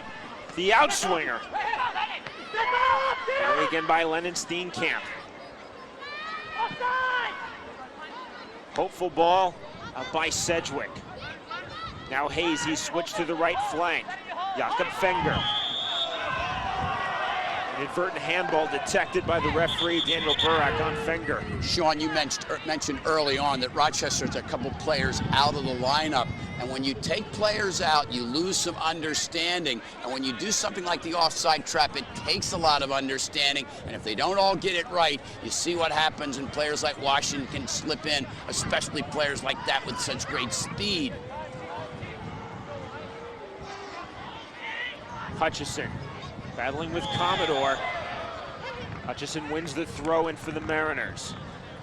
Speaker 1: the outswinger. Play again by Lennon Steenkamp. Hopeful ball by Sedgwick. Now Hayes, he switched to the right flank. Jakob Fenger. Inadvertent handball detected by the referee, Daniel Burak, on Fenger.
Speaker 2: Sean, you mentioned early on that Rochester's a couple players out of the lineup. And when you take players out, you lose some understanding. And when you do something like the offside trap, it takes a lot of understanding. And if they don't all get it right, you see what happens, and players like Washington can slip in, especially players like that with such great speed.
Speaker 1: Hutchison battling with Commodore. Hutchison wins the throw-in for the Mariners.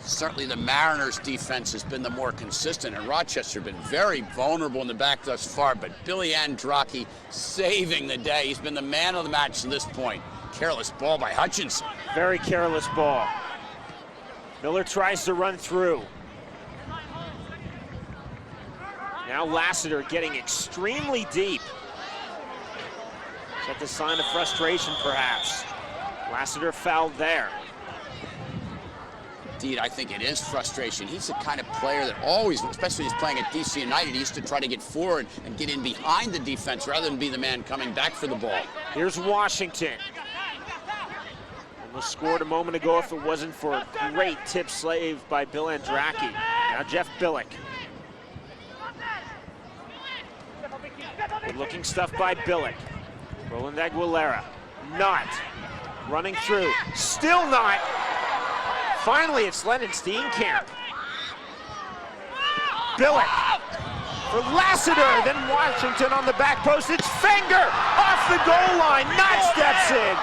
Speaker 2: Certainly the Mariners' defense has been the more consistent, and Rochester been very vulnerable in the back thus far, but Billy Andracki saving the day. He's been the man of the match to this point. Careless ball by Hutchinson.
Speaker 1: Very careless ball. Miller tries to run through. Now Lassiter getting extremely deep. Is that the sign of frustration, perhaps? Lassiter fouled there.
Speaker 2: Indeed, I think it is frustration. He's the kind of player that always, especially when he's playing at DC United, he used to try to get forward and get in behind the defense rather than be the man coming back for the ball.
Speaker 1: Here's Washington. Almost scored a moment ago if it wasn't for a great tip save by Bill Andracki. Now Jeff Billick. Good looking stuff by Billick. Roland Aguilera, not. Running through, still not. Finally, it's Lennon Steenkamp. Billick for Lassiter, then Washington on the back post. It's Fenger off the goal line, not steps in.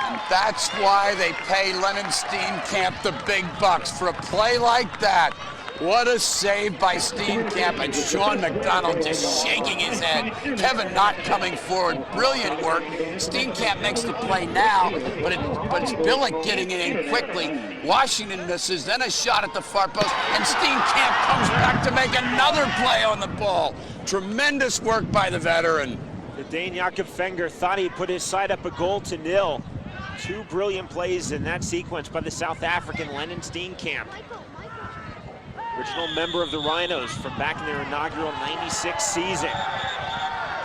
Speaker 2: And that's why they pay Lennon Steenkamp the big bucks for a play like that. What a save by Steenkamp, and Sean McDonald just shaking his head. Kevin not coming forward. Brilliant work. Steenkamp makes the play now, but it's Billick getting it in quickly. Washington misses, then a shot at the far post, and Steenkamp comes back to make another play on the ball. Tremendous work by the veteran.
Speaker 1: The Dane Jakob Fenger thought he'd put his side up 1-0. Two brilliant plays in that sequence by the South African Lennon Steenkamp. Original member of the Rhinos from back in their inaugural '96 season.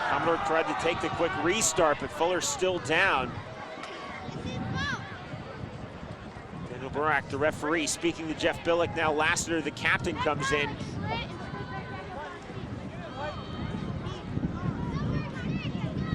Speaker 1: Commodore tried to take the quick restart, but Fuller's still down. Daniel Burak, the referee, speaking to Jeff Billick. Now Lassiter, the captain, comes in.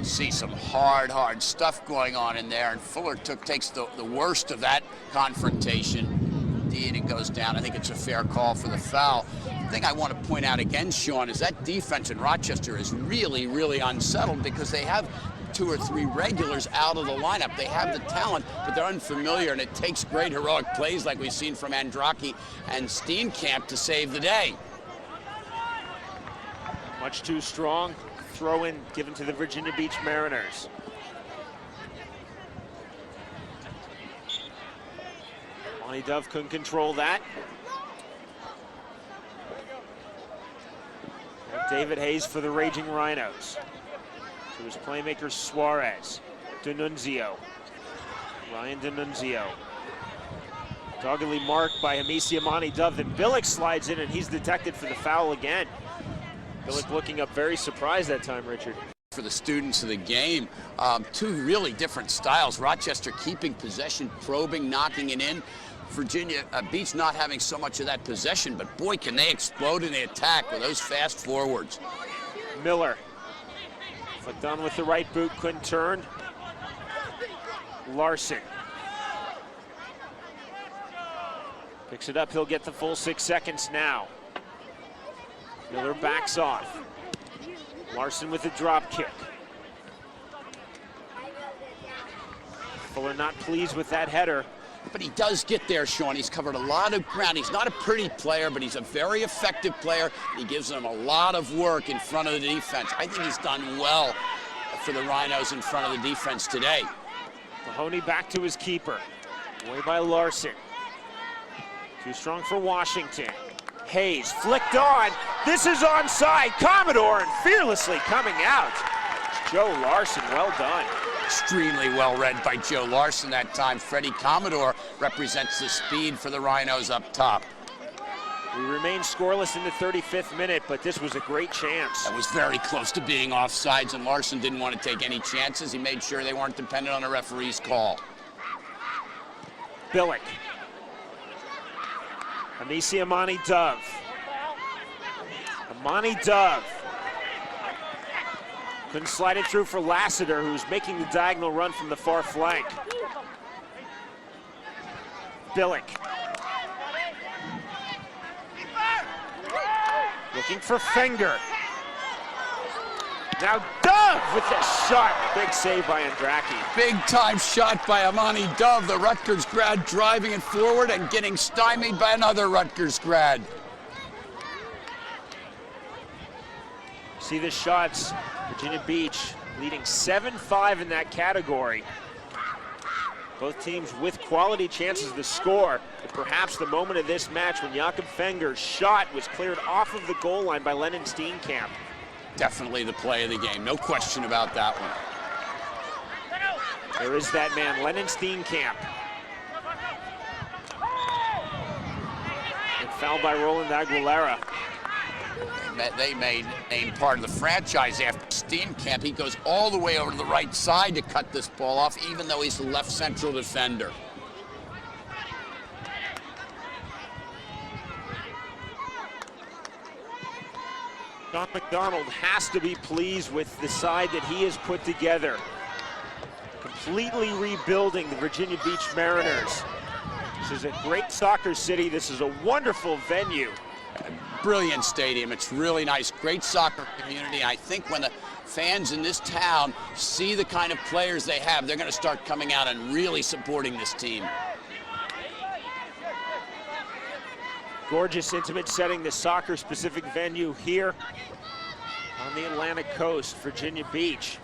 Speaker 2: See some hard stuff going on in there, and Fuller takes the worst of that confrontation. Indeed, it goes down. I think it's a fair call for the foul. The thing I want to point out again, Sean, is that defense in Rochester is really, really unsettled because they have 2 or 3 regulars out of the lineup. They have the talent, but they're unfamiliar, and it takes great heroic plays like we've seen from Andracki and Steenkamp to save the day.
Speaker 1: Much too strong. Throw in given to the Virginia Beach Mariners. Monty Dove couldn't control that. And David Hayes for the Raging Rhinos. To his playmaker Suarez. D'Annunzio. Ryan D'Annunzio. Doggedly marked by Hamisi Monty Dove. Then Billick slides in and he's detected for the foul again. Billick looking up very surprised that time, Richard.
Speaker 2: For the students of the game, 2 really different styles. Rochester keeping possession, probing, knocking it in. Virginia Beach not having so much of that possession, but boy, can they explode in the attack with those fast forwards.
Speaker 1: Miller, flicked on with the right boot, couldn't turn. Larson. Picks it up, he'll get the full 6 seconds now. Miller backs off. Larson with a drop kick. Fuller not pleased with that header.
Speaker 2: But he does get there, Sean. He's covered a lot of ground. He's not a pretty player, but he's a very effective player. He gives them a lot of work in front of the defense. I think he's done well for the Rhinos in front of the defense today.
Speaker 1: Mahoney back to his keeper. Away by Larson. Too strong for Washington. Hayes flicked on. This is onside. Commodore and fearlessly coming out. Joe Larson, well done.
Speaker 2: Extremely well read by Joe Larson that time. Freddie Commodore represents the speed for the Rhinos up top.
Speaker 1: We remain scoreless in the 35th minute, but this was a great chance.
Speaker 2: That was very close to being offsides, and Larson didn't want to take any chances. He made sure they weren't dependent on a referee's call.
Speaker 1: Billick. Amisi Amani Dove. Amani Dove. Couldn't slide it through for Lassiter, who's making the diagonal run from the far flank. Billick. Looking for Finger. Now Dove with the shot. Big save by Andraki.
Speaker 2: Big time shot by Amani Dove, the Rutgers grad, driving it forward and getting stymied by another Rutgers grad.
Speaker 1: See the shots. Virginia Beach leading 7-5 in that category. Both teams with quality chances to score. But perhaps the moment of this match when Jakob Fenger's shot was cleared off of the goal line by Lennon Steenkamp.
Speaker 2: Definitely the play of the game, no question about that one.
Speaker 1: There is that man, Lennon Steenkamp. And fouled by Roland Aguilera.
Speaker 2: They made him part of the franchise after Steenkamp. He goes all the way over to the right side to cut this ball off, even though he's the left central defender.
Speaker 1: John McDonald has to be pleased with the side that he has put together. Completely rebuilding the Virginia Beach Mariners. This is a great soccer city. This is a wonderful venue.
Speaker 2: Brilliant stadium. It's really nice. Great soccer community. I think when the fans in this town see the kind of players they have, they're going to start coming out and really supporting this team.
Speaker 1: Gorgeous, intimate setting, the soccer-specific venue here on the Atlantic coast, Virginia Beach.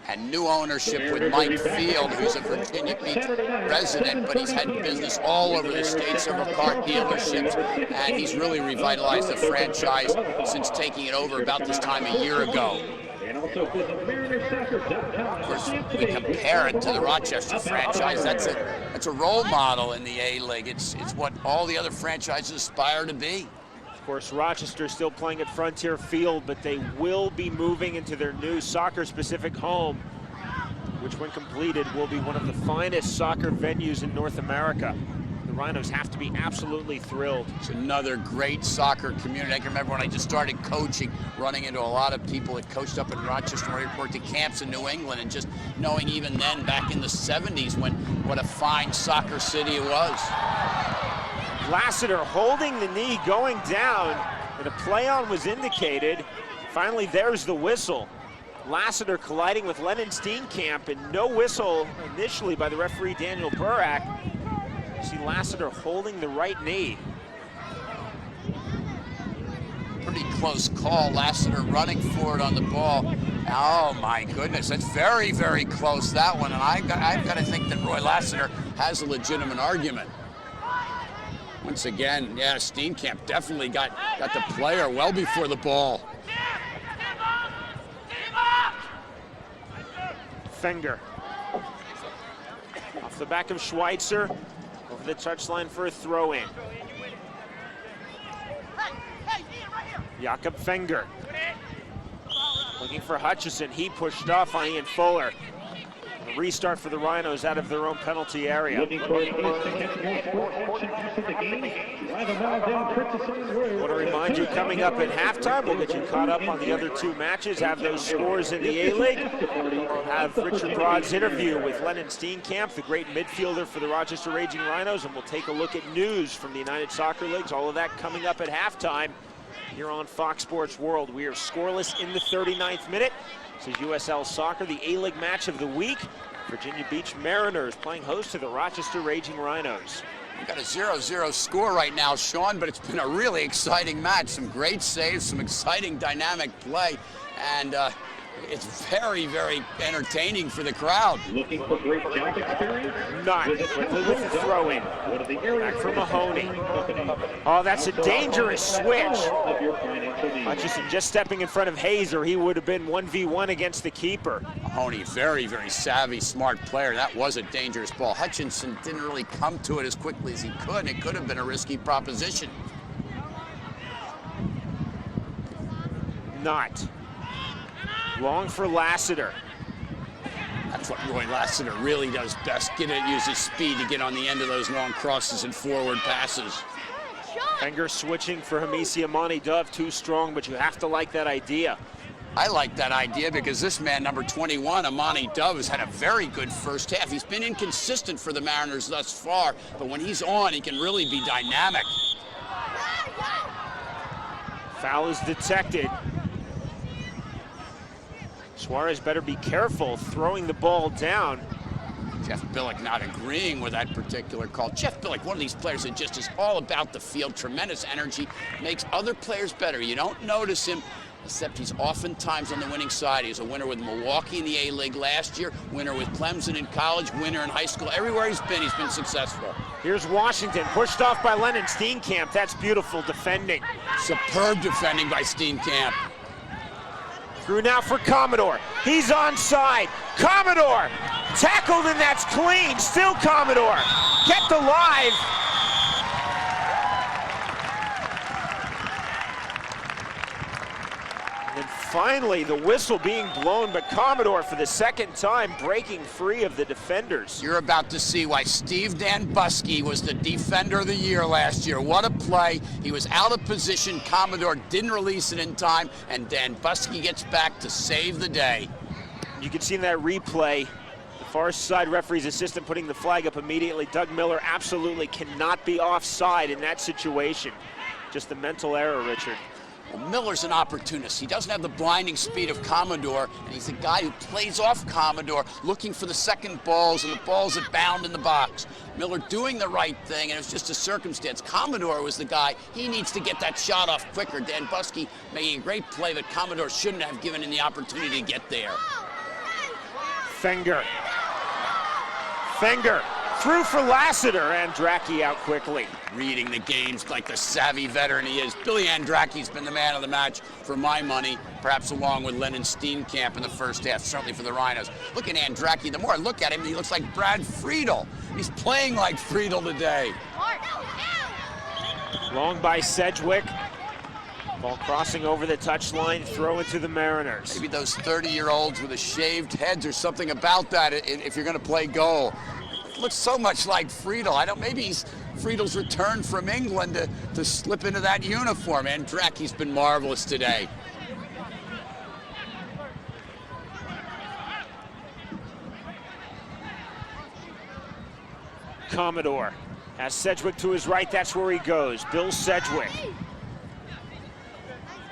Speaker 2: And new ownership with Mike Field, who's a Virginia Beach resident, but he's had business all over the state, several car dealerships, and he's really revitalized the franchise since taking it over about this time a year ago. Of course, we compare it to the Rochester franchise. That's a role model in the A-League. It's what all the other franchises aspire to be.
Speaker 1: Of course, Rochester is still playing at Frontier Field, but they will be moving into their new soccer-specific home, which when completed will be one of the finest soccer venues in North America. The Rhinos have to be absolutely thrilled.
Speaker 2: It's another great soccer community. I can remember when I just started coaching, running into a lot of people that coached up in Rochester, where I worked at camps in New England, and just knowing even then, back in the 70s, what a fine soccer city it was.
Speaker 1: Lassiter holding the knee, going down, and a play-on was indicated. Finally, there's the whistle. Lassiter colliding with Lennon Steenkamp, and no whistle initially by the referee Daniel Burak. You see Lassiter holding the right knee.
Speaker 2: Pretty close call. Lassiter running forward on the ball. Oh my goodness, that's very, very close, that one. And I've got to think that Roy Lassiter has a legitimate argument. Once again, yeah, Steenkamp definitely got the player well before the ball.
Speaker 1: Finger. Off the back of Schweitzer. Over the touchline for a throw-in. Jakob Finger. Looking for Hutchison. He pushed off on Ian Fuller. A restart for the Rhinos out of their own penalty area.
Speaker 7: Looking for a place to catch more sports action after the game. Drive a mile down Princess Road.
Speaker 1: I want to remind you, coming up at halftime, we'll get you caught up on the other two matches, have those scores in the A-League. We'll have Richard Broad's interview with Lennon Steenkamp, the great midfielder for the Rochester Raging Rhinos, and we'll take a look at news from the United Soccer Leagues. All of that coming up at halftime here on Fox Sports World. We are scoreless in the 39th minute. This is USL Soccer, the A-League match of the week. Virginia Beach Mariners playing host to the Rochester Raging Rhinos.
Speaker 2: We've got a 0-0 score right now, Sean, but it's been a really exciting match. Some great saves, some exciting dynamic play, and it's very, very entertaining for the crowd.
Speaker 7: Looking for great job experience?
Speaker 1: Not with the throw-in. Back for Mahoney. Oh, that's a dangerous switch. Hutchison just stepping in front of Hayes, or he would have been 1v1 against the keeper.
Speaker 2: Mahoney, very, very savvy, smart player. That was a dangerous ball. Hutchinson didn't really come to it as quickly as he could. It could have been a risky proposition.
Speaker 1: not. Long for Lassiter.
Speaker 2: That's what Roy Lassiter really does best. Use his speed to get on the end of those long crosses and forward passes.
Speaker 1: Fenger switching for Hamisi Amani Dove, too strong, but you have to like that idea.
Speaker 2: I like that idea because this man, number 21, Amani Dove, has had a very good first half. He's been inconsistent for the Mariners thus far, but when he's on, he can really be dynamic.
Speaker 1: Foul is detected. Suarez better be careful throwing the ball down.
Speaker 2: Jeff Billick not agreeing with that particular call. Jeff Billick, one of these players that just is all about the field, tremendous energy, makes other players better. You don't notice him, except he's oftentimes on the winning side. He was a winner with Milwaukee in the A-League last year, winner with Clemson in college, winner in high school. Everywhere he's been successful.
Speaker 1: Here's Washington, pushed off by Lennon Steenkamp. That's beautiful defending.
Speaker 2: Superb defending by Steenkamp.
Speaker 1: Through now for Commodore. He's onside. Commodore tackled, and that's clean. Still Commodore kept alive. And finally, the whistle being blown, but Commodore for the second time breaking free of the defenders.
Speaker 2: You're about to see why Steve Danbuski was the Defender of the Year last year. What a play. He was out of position. Commodore didn't release it in time, and Danbuski gets back to save the day.
Speaker 1: You can see in that replay, the far side referee's assistant putting the flag up immediately. Doug Miller absolutely cannot be offside in that situation. Just a mental error, Richard.
Speaker 2: Well, Miller's an opportunist. He doesn't have the blinding speed of Commodore, and he's a guy who plays off Commodore, looking for the second balls and the balls that bound in the box. Miller doing the right thing, and it was just a circumstance. Commodore was the guy. He needs to get that shot off quicker. Danbuski making a great play that Commodore shouldn't have given him the opportunity to get there.
Speaker 1: Fenger through for Lassiter, and Andracki out quickly.
Speaker 2: Reading the games like the savvy veteran he is. Billy Andracki's been the man of the match for my money, perhaps along with Lennon Steenkamp in the first half, certainly for the Rhinos. Look at Andracki. The more I look at him, he looks like Brad Friedel. He's playing like Friedel today.
Speaker 1: Long by Sedgwick. Ball crossing over the touchline, throw into the Mariners.
Speaker 2: Maybe those 30-year-olds with the shaved heads or something about that if you're going to play goal. It looks so much like Friedel. Maybe he's Friedel's return from England to slip into that uniform. Andracki's been marvelous today.
Speaker 1: Commodore has Sedgwick to his right. That's where he goes. Bill Sedgwick.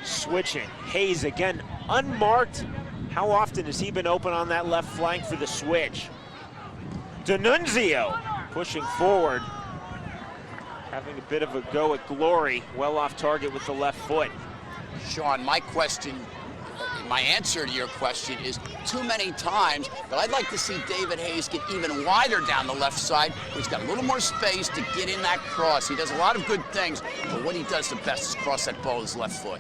Speaker 1: Switching. Hayes again unmarked. How often has he been open on that left flank for the switch? D'Annunzio pushing forward. Having a bit of a go at Glory. Well off target with the left foot.
Speaker 2: Sean, my answer to your question is too many times, but I'd like to see David Hayes get even wider down the left side. He's got a little more space to get in that cross. He does a lot of good things, but what he does the best is cross that ball with his left foot.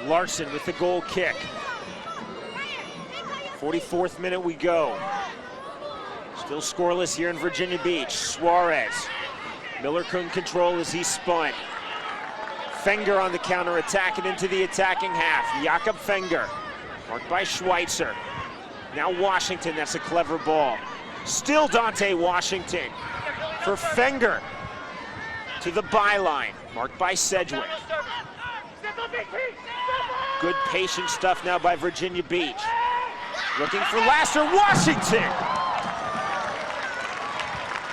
Speaker 1: Larson with the goal kick. 44th minute we go. Still scoreless here in Virginia Beach. Suarez. Miller couldn't control as he spun. Fenger on the counter attack and into the attacking half. Jakob Fenger, marked by Schweitzer. Now Washington, that's a clever ball. Still Dante Washington for Fenger to the byline, marked by Sedgwick. Good patient stuff now by Virginia Beach. Looking for Lassiter, Washington!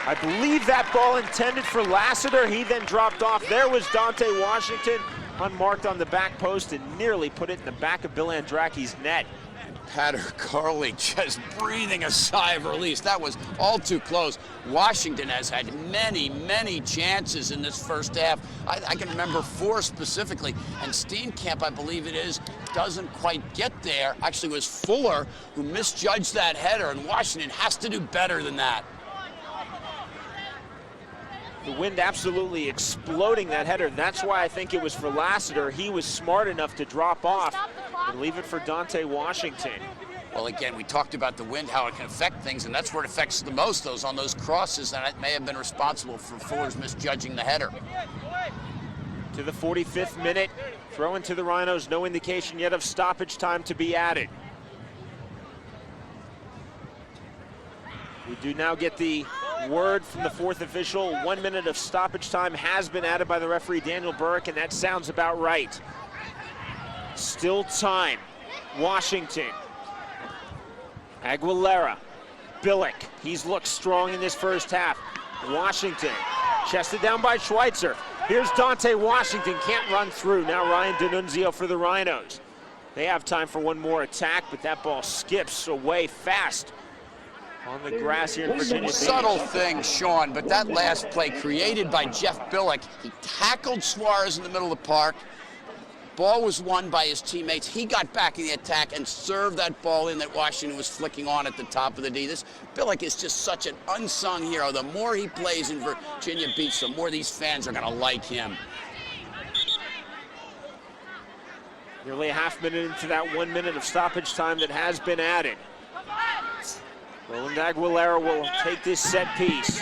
Speaker 1: I believe that ball intended for Lassiter. He then dropped off. There was Dante Washington, unmarked on the back post, and nearly put it in the back of Bill Andracki's net.
Speaker 2: Patter Carley just breathing a sigh of release. That was all too close. Washington has had many, many chances in this first half. I can remember 4 specifically, and Steenkamp, I believe it is, doesn't quite get there. Actually, it was Fuller who misjudged that header, and Washington has to do better than that.
Speaker 1: The wind absolutely exploding that header. That's why I think it was for Lassiter. He was smart enough to drop off and leave it for Dante Washington.
Speaker 2: Well, again, we talked about the wind, how it can affect things, and that's where it affects the most, on those crosses, and it may have been responsible for Fuller's misjudging the header.
Speaker 1: To the 45th minute, throw into the Rhinos, no indication yet of stoppage time to be added. We do now get the word from the fourth official. 1 minute of stoppage time has been added by the referee, Daniel Burke, and that sounds about right. Still time. Washington. Aguilera. Billick. He's looked strong in this first half. Washington. Chested down by Schweitzer. Here's Dante Washington. Can't run through. Now Ryan D'Annunzio for the Rhinos. They have time for one more attack, but that ball skips away fast on the grass here in Virginia Beach.
Speaker 2: Subtle thing, Sean, but that last play created by Jeff Billick. He tackled Suarez in the middle of the park. Ball was won by his teammates. He got back in the attack and served that ball in that Washington was flicking on at the top of the D. This Billick is just such an unsung hero. The more he plays in Virginia Beach, the more these fans are going to like him.
Speaker 1: Nearly a half minute into that 1 minute of stoppage time that has been added. Roland Aguilera will take this set piece.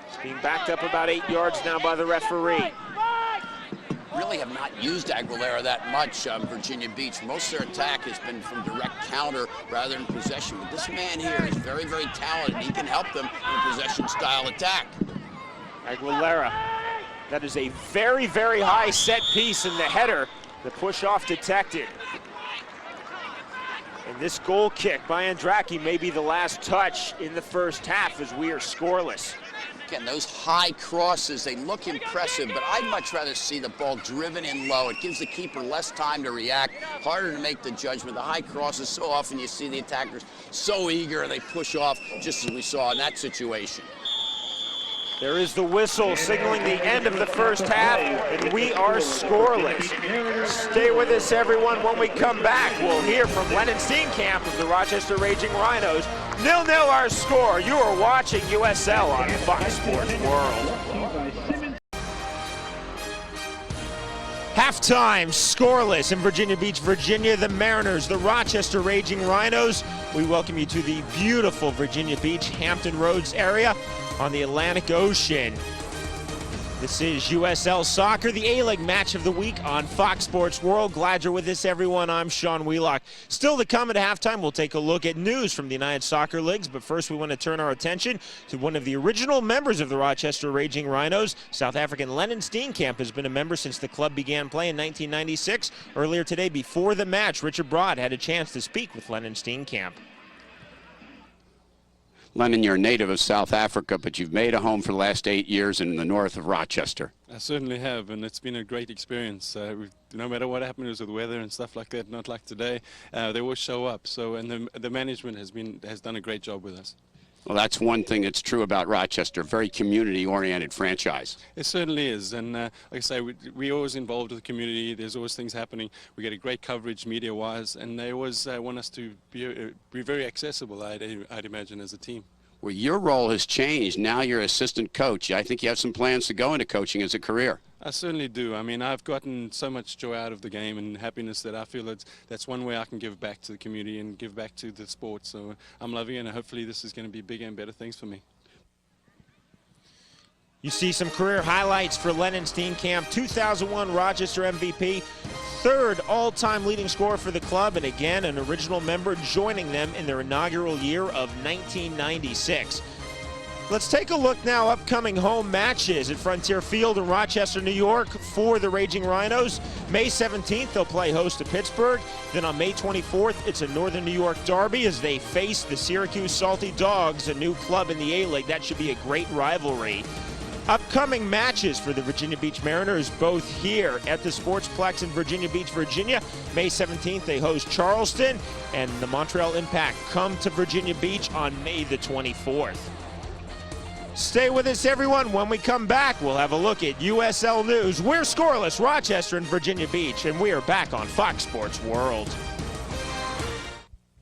Speaker 1: It's being backed up about 8 yards now by the referee.
Speaker 2: Really have not used Aguilera that much, Virginia Beach. Most of their attack has been from direct counter rather than possession. But this man here is very, very talented. He can help them in a possession-style attack.
Speaker 1: Aguilera, that is a very, very high set piece in the header. The push-off detected. And this goal kick by Andraki may be the last touch in the first half as we are scoreless.
Speaker 2: Again, those high crosses, they look impressive, but I'd much rather see the ball driven in low. It gives the keeper less time to react, harder to make the judgment. The high crosses, so often you see the attackers so eager, they push off, just as we saw in that situation.
Speaker 1: There is the whistle signaling the end of the first half, and we are scoreless. Stay with us, everyone. When we come back, we'll hear from Lennon Steenkamp of the Rochester Raging Rhinos. 0-0 our score. You are watching USL on Fox Sports World. Halftime, scoreless in Virginia Beach, Virginia. The Mariners, the Rochester Raging Rhinos. We welcome you to the beautiful Virginia Beach, Hampton Roads area on the Atlantic Ocean. This is USL Soccer, the A-League match of the week on Fox Sports World. Glad you're with us, everyone. I'm Sean Wheelock. Still to come at halftime, we'll take a look at news from the United Soccer Leagues, but first we want to turn our attention to one of the original members of the Rochester Raging Rhinos. South African Lennon Steenkamp has been a member since the club began play in 1996. Earlier today, before the match, Richard Broad had a chance to speak with Lennon Steenkamp.
Speaker 2: Lennon, you're a native of South Africa, but you've made a home for the last 8 years in the north of Rochester.
Speaker 9: I certainly have, and it's been a great experience. No matter what happens with weather and stuff like that, not like today, they will show up. So, and the management has done a great job with us.
Speaker 2: Well, that's one thing that's true about Rochester, very community-oriented franchise.
Speaker 9: It certainly is, and like I say, we're always involved with the community. There's always things happening. We get a great coverage media-wise, and they always want us to be very accessible, I'd imagine, as a team.
Speaker 2: Well, your role has changed. Now you're assistant coach. I think you have some plans to go into coaching as a career.
Speaker 9: I certainly do. I mean, I've gotten so much joy out of the game and happiness that I feel that's one way I can give back to the community and give back to the sport. So I'm loving it, and hopefully this is going to be bigger and better things for me.
Speaker 1: You see some career highlights for Lennon Steenkamp, 2001 Rochester MVP, third all-time leading scorer for the club, and again an original member joining them in their inaugural year of 1996. Let's take a look now, upcoming home matches at Frontier Field in Rochester, New York for the Raging Rhinos. May 17th, they'll play host to Pittsburgh. Then on May 24th, it's a Northern New York derby as they face the Syracuse Salty Dogs, a new club in the A-League. That should be a great rivalry. Upcoming matches for the Virginia Beach Mariners, both here at the Sportsplex in Virginia Beach, Virginia. May 17th, they host Charleston, and the Montreal Impact come to Virginia Beach on May the 24th. Stay with us, everyone. When we come back, we'll have a look at USL News. We're scoreless, Rochester and Virginia Beach, and we are back on Fox Sports World.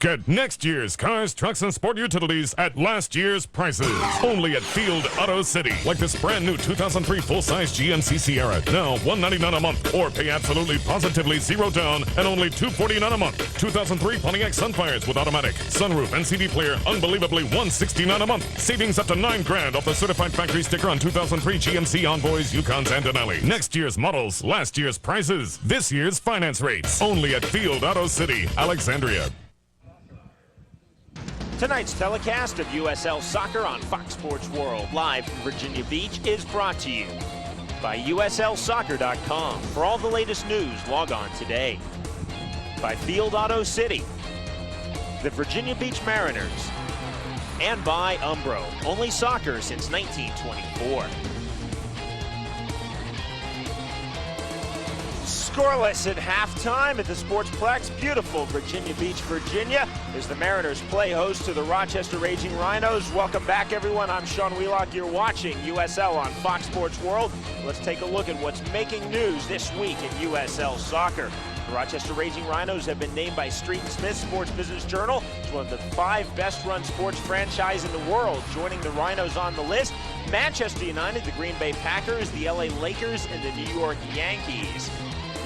Speaker 6: Get next year's cars, trucks, and sport utilities at last year's prices. Only at Field Auto City. Like this brand new 2003 full-size GMC Sierra. Now $199 a month. Or pay absolutely positively zero down and only $249 a month. 2003 Pontiac Sunfires with automatic, sunroof, and CD player. Unbelievably $169 a month. Savings up to $9 grand off the certified factory sticker on 2003 GMC Envoys, Yukons, and Denali. Next year's models, last year's prices. This year's finance rates. Only at Field Auto City, Alexandria.
Speaker 1: Tonight's telecast of USL Soccer on Fox Sports World, live from Virginia Beach, is brought to you by USLsoccer.com. For all the latest news, log on today. By Field Auto City, the Virginia Beach Mariners, and by Umbro, only soccer since 1924. Scoreless at halftime at the Sportsplex, beautiful Virginia Beach, Virginia, as the Mariners play host to the Rochester Raging Rhinos. Welcome back, everyone. I'm Sean Wheelock. You're watching USL on Fox Sports World. Let's take a look at what's making news this week in USL Soccer. The Rochester Raging Rhinos have been named by Street & Smith Sports Business Journal as one of the 5 best-run sports franchises in the world. Joining the Rhinos on the list, Manchester United, the Green Bay Packers, the LA Lakers, and the New York Yankees.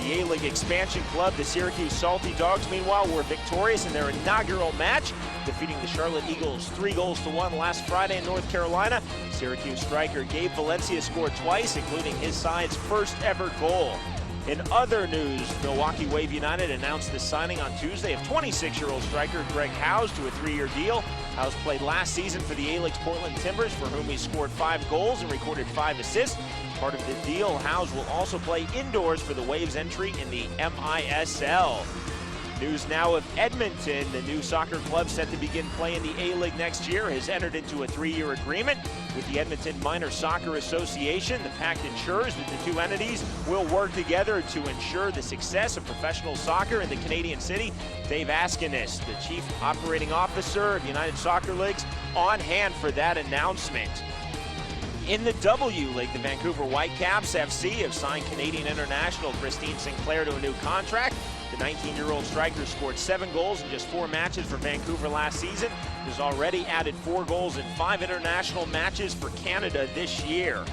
Speaker 1: The A-League expansion club, the Syracuse Salty Dogs, meanwhile, were victorious in their inaugural match, defeating the Charlotte Eagles 3-1 last Friday in North Carolina. Syracuse striker Gabe Valencia scored twice, including his side's first ever goal. In other news, Milwaukee Wave United announced the signing on Tuesday of 26-year-old striker Greg Howes to a 3-year deal. Howes played last season for the A-League's Portland Timbers, for whom he scored 5 goals and recorded 5 assists. As part of the deal, Howes will also play indoors for the Wave's entry in the MISL. News now of Edmonton. The new soccer club set to begin play in the A-League next year has entered into a 3-year agreement with the Edmonton Minor Soccer Association. The pact ensures that the two entities will work together to ensure the success of professional soccer in the Canadian city. Dave Askinis, the Chief Operating Officer of United Soccer Leagues, on hand for that announcement. In the W League, the Vancouver Whitecaps FC have signed Canadian international Christine Sinclair to a new contract. The 19-year-old striker scored 7 goals in just 4 matches for Vancouver last season. Has already added 4 goals in 5 international matches for Canada this year.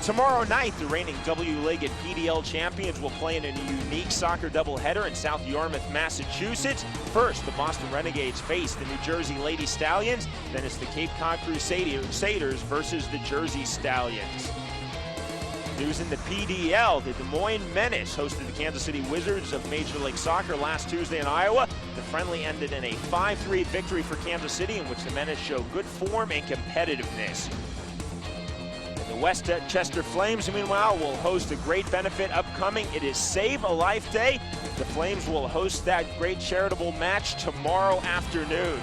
Speaker 1: Tomorrow night, the reigning W League and PDL champions will play in a unique soccer doubleheader in South Yarmouth, Massachusetts. First, the Boston Renegades face the New Jersey Lady Stallions. Then it's the Cape Cod Crusaders versus the Jersey Stallions. News in the PDL, the Des Moines Menace hosted the Kansas City Wizards of Major League Soccer last Tuesday in Iowa. The friendly ended in a 5-3 victory for Kansas City, in which the Menace showed good form and competitiveness. The Westchester Flames, meanwhile, will host a great benefit upcoming. It is Save a Life Day. The Flames will host that great charitable match tomorrow afternoon.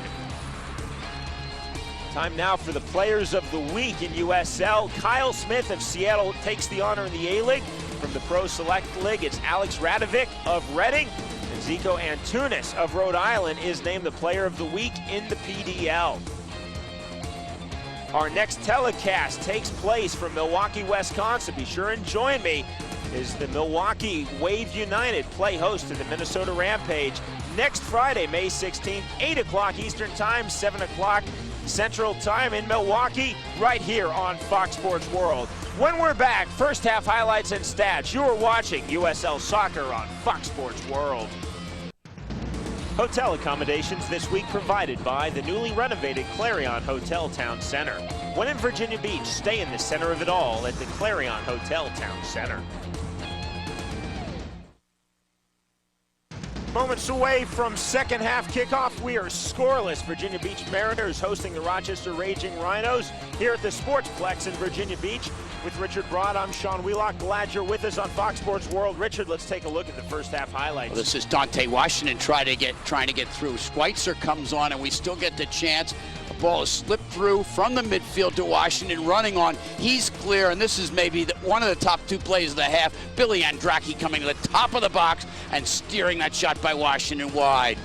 Speaker 1: Time now for the Players of the Week in USL. Kyle Smith of Seattle takes the honor in the A-League. From the Pro Select League, it's Alex Radovic of Reading. And Zico Antunes of Rhode Island is named the Player of the Week in the PDL. Our next telecast takes place from Milwaukee, Wisconsin. Be sure and join me as the Milwaukee Wave United play host to the Minnesota Rampage next Friday, May 16th, 8 o'clock Eastern Time, 7 o'clock Central Time in Milwaukee, right here on Fox Sports World. When we're back, first half highlights and stats. You are watching USL Soccer on Fox Sports World. Hotel accommodations this week provided by the newly renovated Clarion Hotel Town Center. When in Virginia Beach, stay in the center of it all at the Clarion Hotel Town Center. Moments away from second half kickoff, we are scoreless. Virginia Beach Mariners hosting the Rochester Raging Rhinos here at the Sportsplex in Virginia Beach. With Richard Broad, I'm Sean Wheelock. Glad you're with us on Fox Sports World. Richard, let's take a look at the first half highlights.
Speaker 2: Well, this is Dante Washington trying to get through. Schweitzer comes on, and we still get the chance. The ball is slipped through from the midfield to Washington, running on. He's clear, and this is maybe one of the top 2 plays of the half. Billy Andracki coming to the top of the box and steering that shot by Washington wide.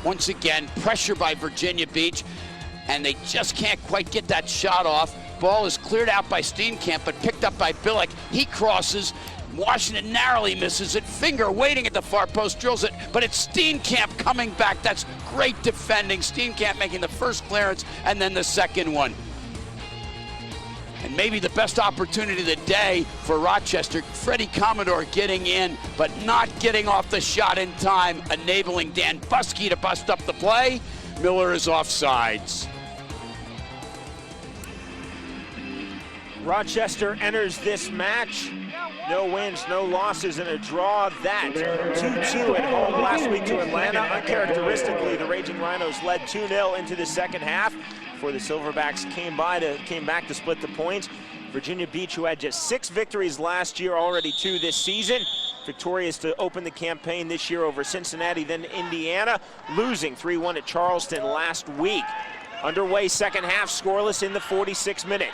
Speaker 2: Once again, pressure by Virginia Beach, and they just can't quite get that shot off. Ball is cleared out by Steenkamp, but picked up by Billick. He crosses. Washington narrowly misses it. Finger waiting at the far post, drills it, but it's Steenkamp coming back. That's great defending. Steenkamp making the first clearance and then the second one. And maybe the best opportunity of the day for Rochester. Freddie Commodore getting in, but not getting off the shot in time, enabling Dan Buskey to bust up the play. Miller is offsides.
Speaker 1: Rochester enters this match. No wins, no losses, and a draw. That 2-2 at home last week to Atlanta. Uncharacteristically, the Raging Rhinos led 2-0 into the second half before the Silverbacks came back to split the points. Virginia Beach, who had just 6 victories last year, already 2 this season, victorious to open the campaign this year over Cincinnati, then Indiana, losing 3-1 at Charleston last week. Underway second half, scoreless in the 46th minute.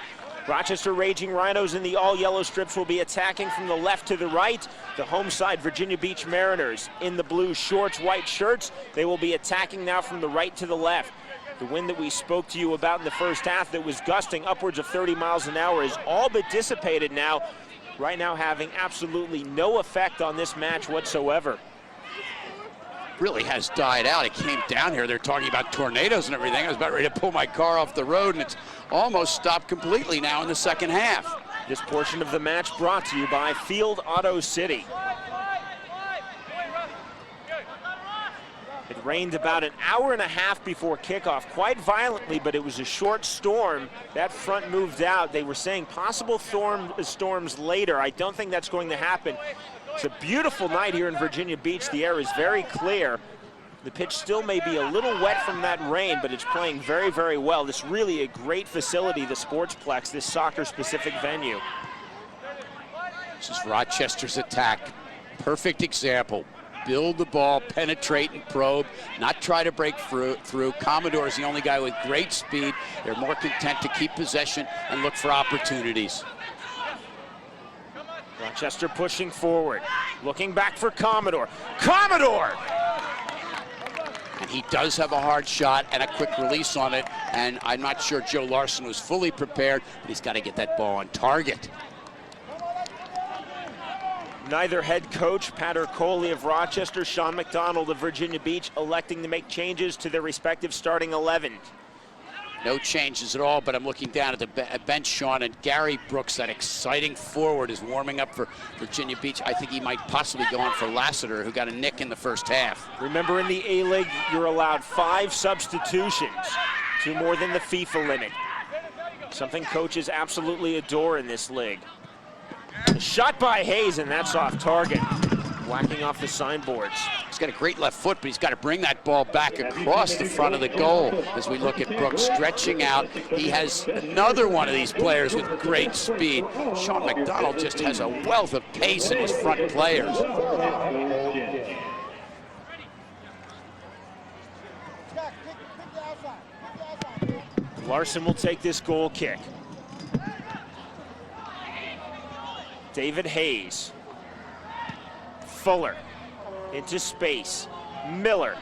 Speaker 1: Rochester Raging Rhinos in the all-yellow strips will be attacking from the left to the right. The home side Virginia Beach Mariners in the blue shorts, white shirts. They will be attacking now from the right to the left. The wind that we spoke to you about in the first half that was gusting upwards of 30 miles an hour is all but dissipated now. Right now having absolutely no effect on this match whatsoever.
Speaker 2: Really has died out. It came down here. They're talking about tornadoes and everything. I was about ready to pull my car off the road, and it's almost stopped completely now in the second half.
Speaker 1: This portion of the match brought to you by Field Auto City. It rained about an hour and a half before kickoff, quite violently, but it was a short storm. That front moved out. They were saying possible storms later. I don't think that's going to happen. It's a beautiful night here in Virginia Beach. The air is very clear. The pitch still may be a little wet from that rain, but it's playing very, very well. This is really a great facility, the Sportsplex, this soccer-specific venue.
Speaker 2: This is Rochester's attack. Perfect example. Build the ball, penetrate and probe, not try to break through. Commodore is the only guy with great speed. They're more content to keep possession and look for opportunities.
Speaker 1: Rochester pushing forward, looking back for Commodore. Commodore!
Speaker 2: And he does have a hard shot and a quick release on it, and I'm not sure Joe Larson was fully prepared, but he's got to get that ball on target.
Speaker 1: Neither head coach, Pat Coley of Rochester, Sean McDonald of Virginia Beach, electing to make changes to their respective starting 11.
Speaker 2: No changes at all, but I'm looking down at the bench, Sean, and Gary Brooks, that exciting forward, is warming up for Virginia Beach. I think he might possibly go on for Lassiter, who got a nick in the first half.
Speaker 1: Remember, in the A-League, you're allowed 5 substitutions, 2 more than the FIFA limit. Something coaches absolutely adore in this league. A shot by Hayes, and that's off target. Whacking off the signboards.
Speaker 2: He's got a great left foot, but he's got to bring that ball back across the front of the goal as we look at Brooks stretching out. He has another one of these players with great speed. Sean McDonald just has a wealth of pace in his front players.
Speaker 1: Larson will take this goal kick. David Hayes. Fuller into space. Miller.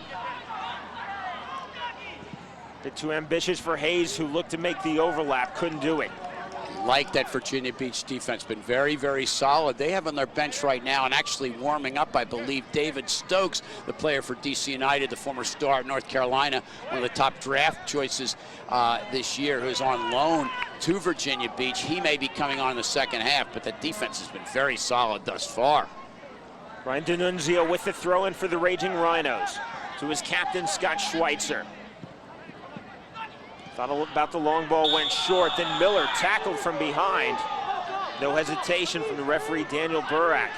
Speaker 1: Bit too ambitious for Hayes, who looked to make the overlap, couldn't do it.
Speaker 2: Like that Virginia Beach defense, been very, very solid. They have on their bench right now, and actually warming up, I believe, David Stokes, the player for DC United, the former star at North Carolina, one of the top draft choices this year, who's on loan to Virginia Beach. He may be coming on in the second half, but the defense has been very solid thus far.
Speaker 1: Ryan D'Annunzio with the throw-in for the Raging Rhinos to his captain, Scott Schweitzer. Thought about the long ball, went short, then Miller tackled from behind. No hesitation from the referee, Daniel Burak.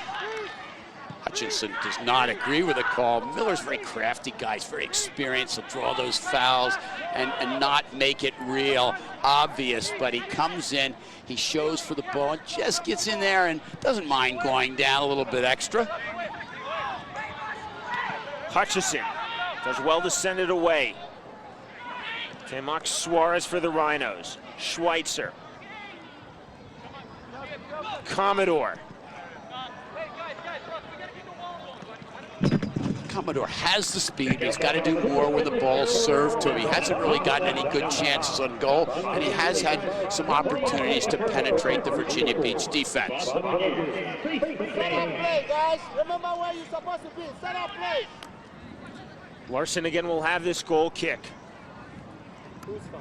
Speaker 2: Hutchinson does not agree with the call. Miller's a very crafty guy. He's very experienced. He'll draw those fouls and not make it real obvious, but he comes in, he shows for the ball, and just gets in there and doesn't mind going down a little bit extra.
Speaker 1: Hutchison does well to send it away. Temox Suarez for the Rhinos. Schweitzer. Commodore.
Speaker 2: Commodore has the speed, but he's got to do more when the ball's served to him. He hasn't really gotten any good chances on goal, and he has had some opportunities to penetrate the Virginia Beach defense.
Speaker 8: Set up play, guys. Remember where you're supposed to be. Set up play.
Speaker 1: Larson again will have this goal kick.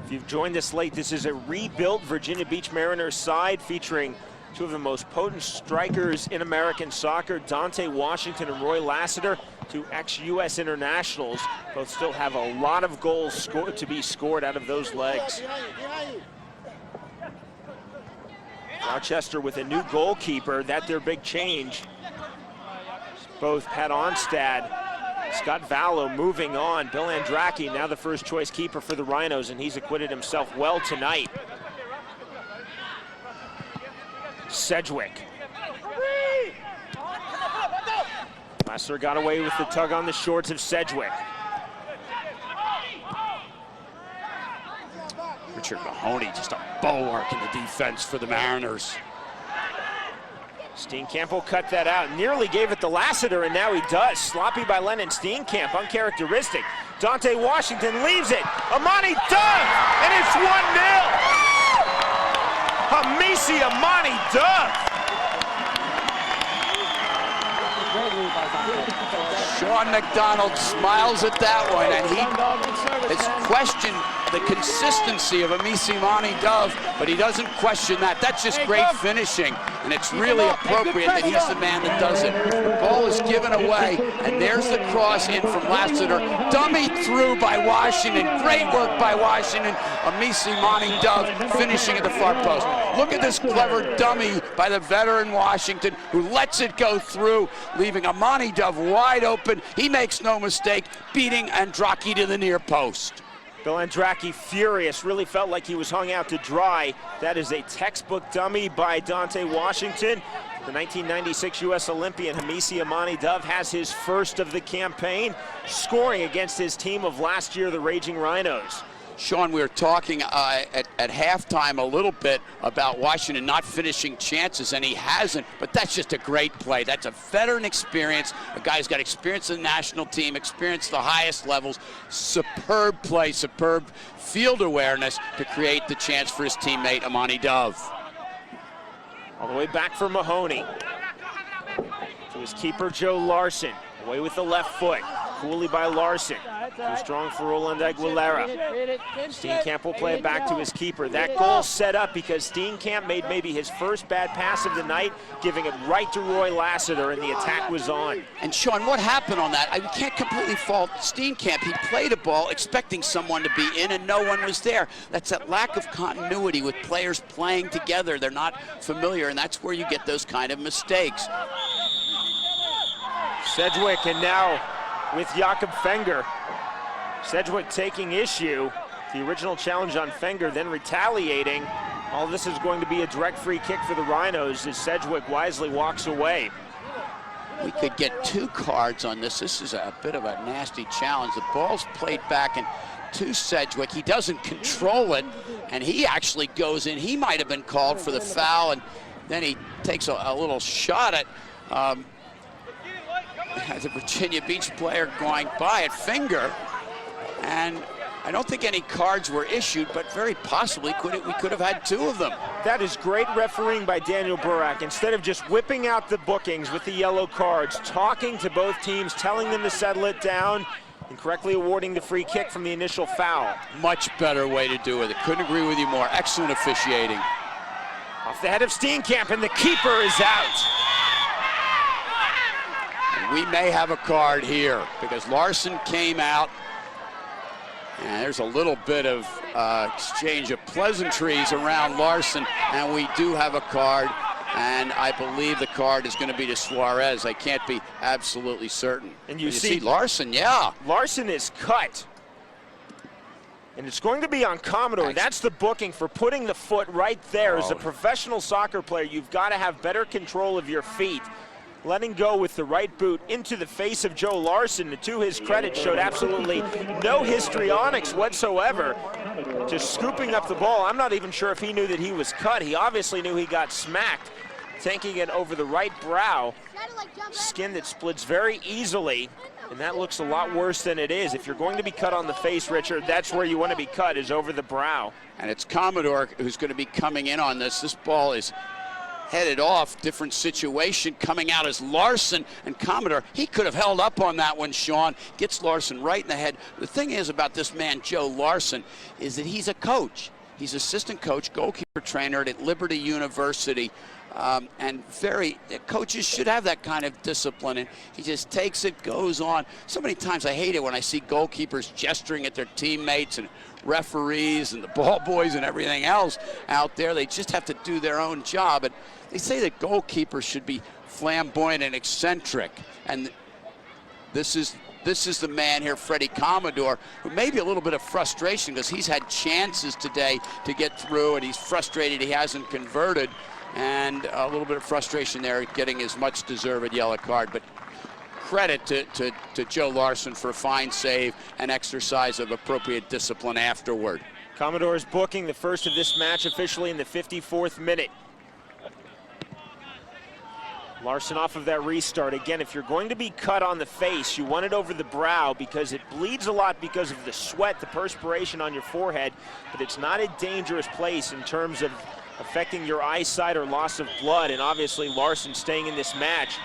Speaker 1: If you've joined us late, this is a rebuilt Virginia Beach Mariners side featuring two of the most potent strikers in American soccer, Dante Washington and Roy Lassiter, two ex-U.S. internationals. Both still have a lot of goals to be scored out of those legs. Rochester with a new goalkeeper, that's their big change. Both Pat Onstad, Scott Vallow moving on. Bill Andracki now the first choice keeper for the Rhinos, and he's acquitted himself well tonight. Sedgwick. Lassiter got away with the tug on the shorts of Sedgwick.
Speaker 2: Richard Mahoney, just a bulwark in the defense for the Mariners.
Speaker 1: Steenkamp will cut that out. Nearly gave it to Lassiter, and now he does. Sloppy by Lennon Steenkamp, uncharacteristic. Dante Washington leaves it. Amani Dove, and it's 1-0. Hamisi Amani Dove.
Speaker 2: Sean McDonald smiles at that one, and he has questioned the consistency of Hamisi Amani Dove, but he doesn't question that. That's just great finishing, and it's really appropriate that he's the man that does it. The ball is given away, and there's the cross in from Lassiter. Dummy through by Washington. Great work by Washington. Hamisi Amani Dove finishing at the far post. Look at this clever dummy by the veteran Washington, who lets it go through, leaving Amani Dove wide open. He makes no mistake, beating Andracki to the near post.
Speaker 1: Bill Andracki furious, really felt like he was hung out to dry. That is a textbook dummy by Dante Washington. The 1996 U.S. Olympian Hamisi Amani Dove has his first of the campaign, scoring against his team of last year, the Raging Rhinos.
Speaker 2: Sean, we were talking at halftime a little bit about Washington not finishing chances, and he hasn't, but that's just a great play. That's a veteran experience. A guy who's got experience in the national team, experience at the highest levels. Superb play, superb field awareness to create the chance for his teammate, Amani Dove.
Speaker 1: All the way back for Mahoney. To his keeper, Joe Larson. Away with the left foot. Coolly by Larson. Too strong for Roland Aguilera. Steenkamp will play it back to his keeper. That goal set up because Steenkamp made maybe his first bad pass of the night, giving it right to Roy Lassiter, and the attack was on.
Speaker 2: And Sean, what happened on that? I can't completely fault Steenkamp. He played a ball expecting someone to be in, and no one was there. That's that lack of continuity with players playing together. They're not familiar, and that's where you get those kind of mistakes.
Speaker 1: Sedgwick, and now with Jakob Fenger. Sedgwick taking issue. The original challenge on Fenger, then retaliating. All this is going to be a direct free kick for the Rhinos as Sedgwick wisely walks away.
Speaker 2: We could get 2 cards on this. This is a bit of a nasty challenge. The ball's played back and to Sedgwick. He doesn't control it, and he actually goes in. He might have been called for the foul, and then he takes a little shot at the Virginia Beach player going by at Fenger, and I don't think any cards were issued, but very possibly we could have had 2 of them.
Speaker 1: That is great refereeing by Daniel Burak. Instead of just whipping out the bookings with the yellow cards, talking to both teams, telling them to settle it down, and correctly awarding the free kick from the initial foul.
Speaker 2: Much better way to do it. I couldn't agree with you more. Excellent officiating.
Speaker 1: Off the head of Steenkamp, and the keeper is out.
Speaker 2: We may have a card here because Larson came out, and there's a little bit of exchange of pleasantries around Larson, and we do have a card, and I believe the card is going to be to Suarez. I can't be absolutely certain.
Speaker 1: And you see
Speaker 2: Larson, yeah.
Speaker 1: Larson is cut. And it's going to be on Commodore. That's the booking for putting the foot right there. As a professional soccer player, you've got to have better control of your feet. Letting go with the right boot into the face of Joe Larson, to his credit, showed absolutely no histrionics whatsoever. Just scooping up the ball. I'm not even sure if he knew that he was cut. He obviously knew he got smacked, tanking it over the right brow. Skin that splits very easily. And that looks a lot worse than it is. If you're going to be cut on the face, Richard, that's where you want to be cut, is over the brow.
Speaker 2: And it's Commodore who's going to be coming in on this. This ball is headed off, different situation. Coming out is Larson, and Commodore, he could have held up on that one, Sean. Gets Larson right in the head. The thing is about this man, Joe Larson, is that he's a coach. He's assistant coach, goalkeeper trainer at Liberty University. And coaches should have that kind of discipline, and he just takes it, goes on. So many times I hate it when I see goalkeepers gesturing at their teammates and referees and the ball boys and everything else out there. They just have to do their own job. And they say that goalkeepers should be flamboyant and eccentric, and this is the man here, Freddie Commodore, who may be a little bit of frustration because he's had chances today to get through, and he's frustrated he hasn't converted. And a little bit of frustration there getting his much deserved yellow card. But credit to Joe Larson for a fine save and exercise of appropriate discipline afterward.
Speaker 1: Commodore's booking the first of this match officially in the 54th minute. Larson off of that restart. Again, if you're going to be cut on the face, you want it over the brow because it bleeds a lot because of the sweat, the perspiration on your forehead, but it's not a dangerous place in terms of affecting your eyesight or loss of blood. And obviously Larson staying in this match.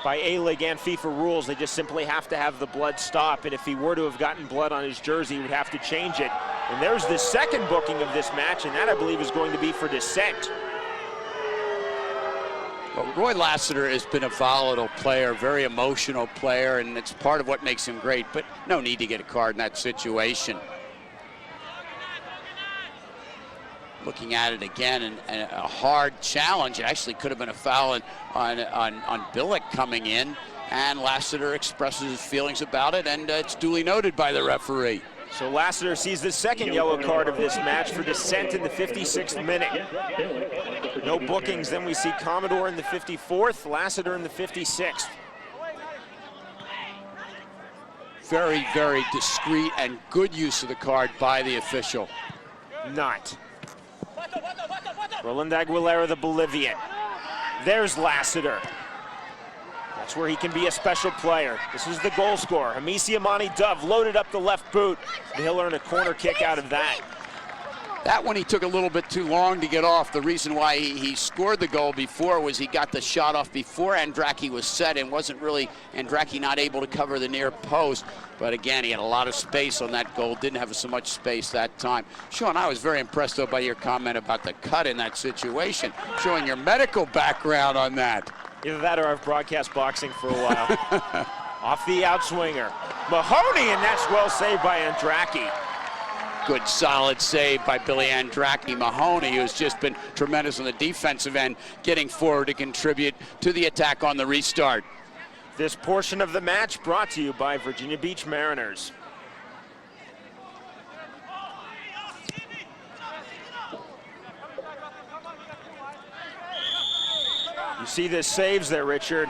Speaker 1: By A-League and FIFA rules, they just simply have to have the blood stop, and if he were to have gotten blood on his jersey, he would have to change it. And there's the second booking of this match, and that I believe is going to be for dissent.
Speaker 2: Well, Roy Lassiter has been a volatile player, very emotional player, and it's part of what makes him great, but no need to get a card in that situation. Looking at it again, and a hard challenge. It actually could have been a foul on Billick coming in, and Lassiter expresses his feelings about it, and it's duly noted by the referee.
Speaker 1: So Lassiter sees the second yellow card of this match for dissent in the 56th minute. No bookings, then we see Commodore in the 54th, Lassiter in the 56th.
Speaker 2: Very, very discreet and good use of the card by the official.
Speaker 1: Not. Roland Aguilera, the Bolivian. There's Lassiter. That's where he can be a special player. This is the goal scorer. Hamisi Amani Dove loaded up the left boot. And he'll earn a corner kick out of that.
Speaker 2: That one he took a little bit too long to get off. The reason why he scored the goal before was he got the shot off before Andraki was set, and wasn't really Andraki not able to cover the near post. But again, he had a lot of space on that goal, didn't have so much space that time. Sean, I was very impressed though by your comment about the cut in that situation, showing your medical background on that.
Speaker 1: Either that or I've broadcast boxing for a while. Off the outswinger. Mahoney, and that's well saved by Andraki.
Speaker 2: Good solid save by Billy Andraki. Mahoney, who's just been tremendous on the defensive end, getting forward to contribute to the attack on the restart.
Speaker 1: This portion of the match brought to you by Virginia Beach Mariners. You see the saves there, Richard.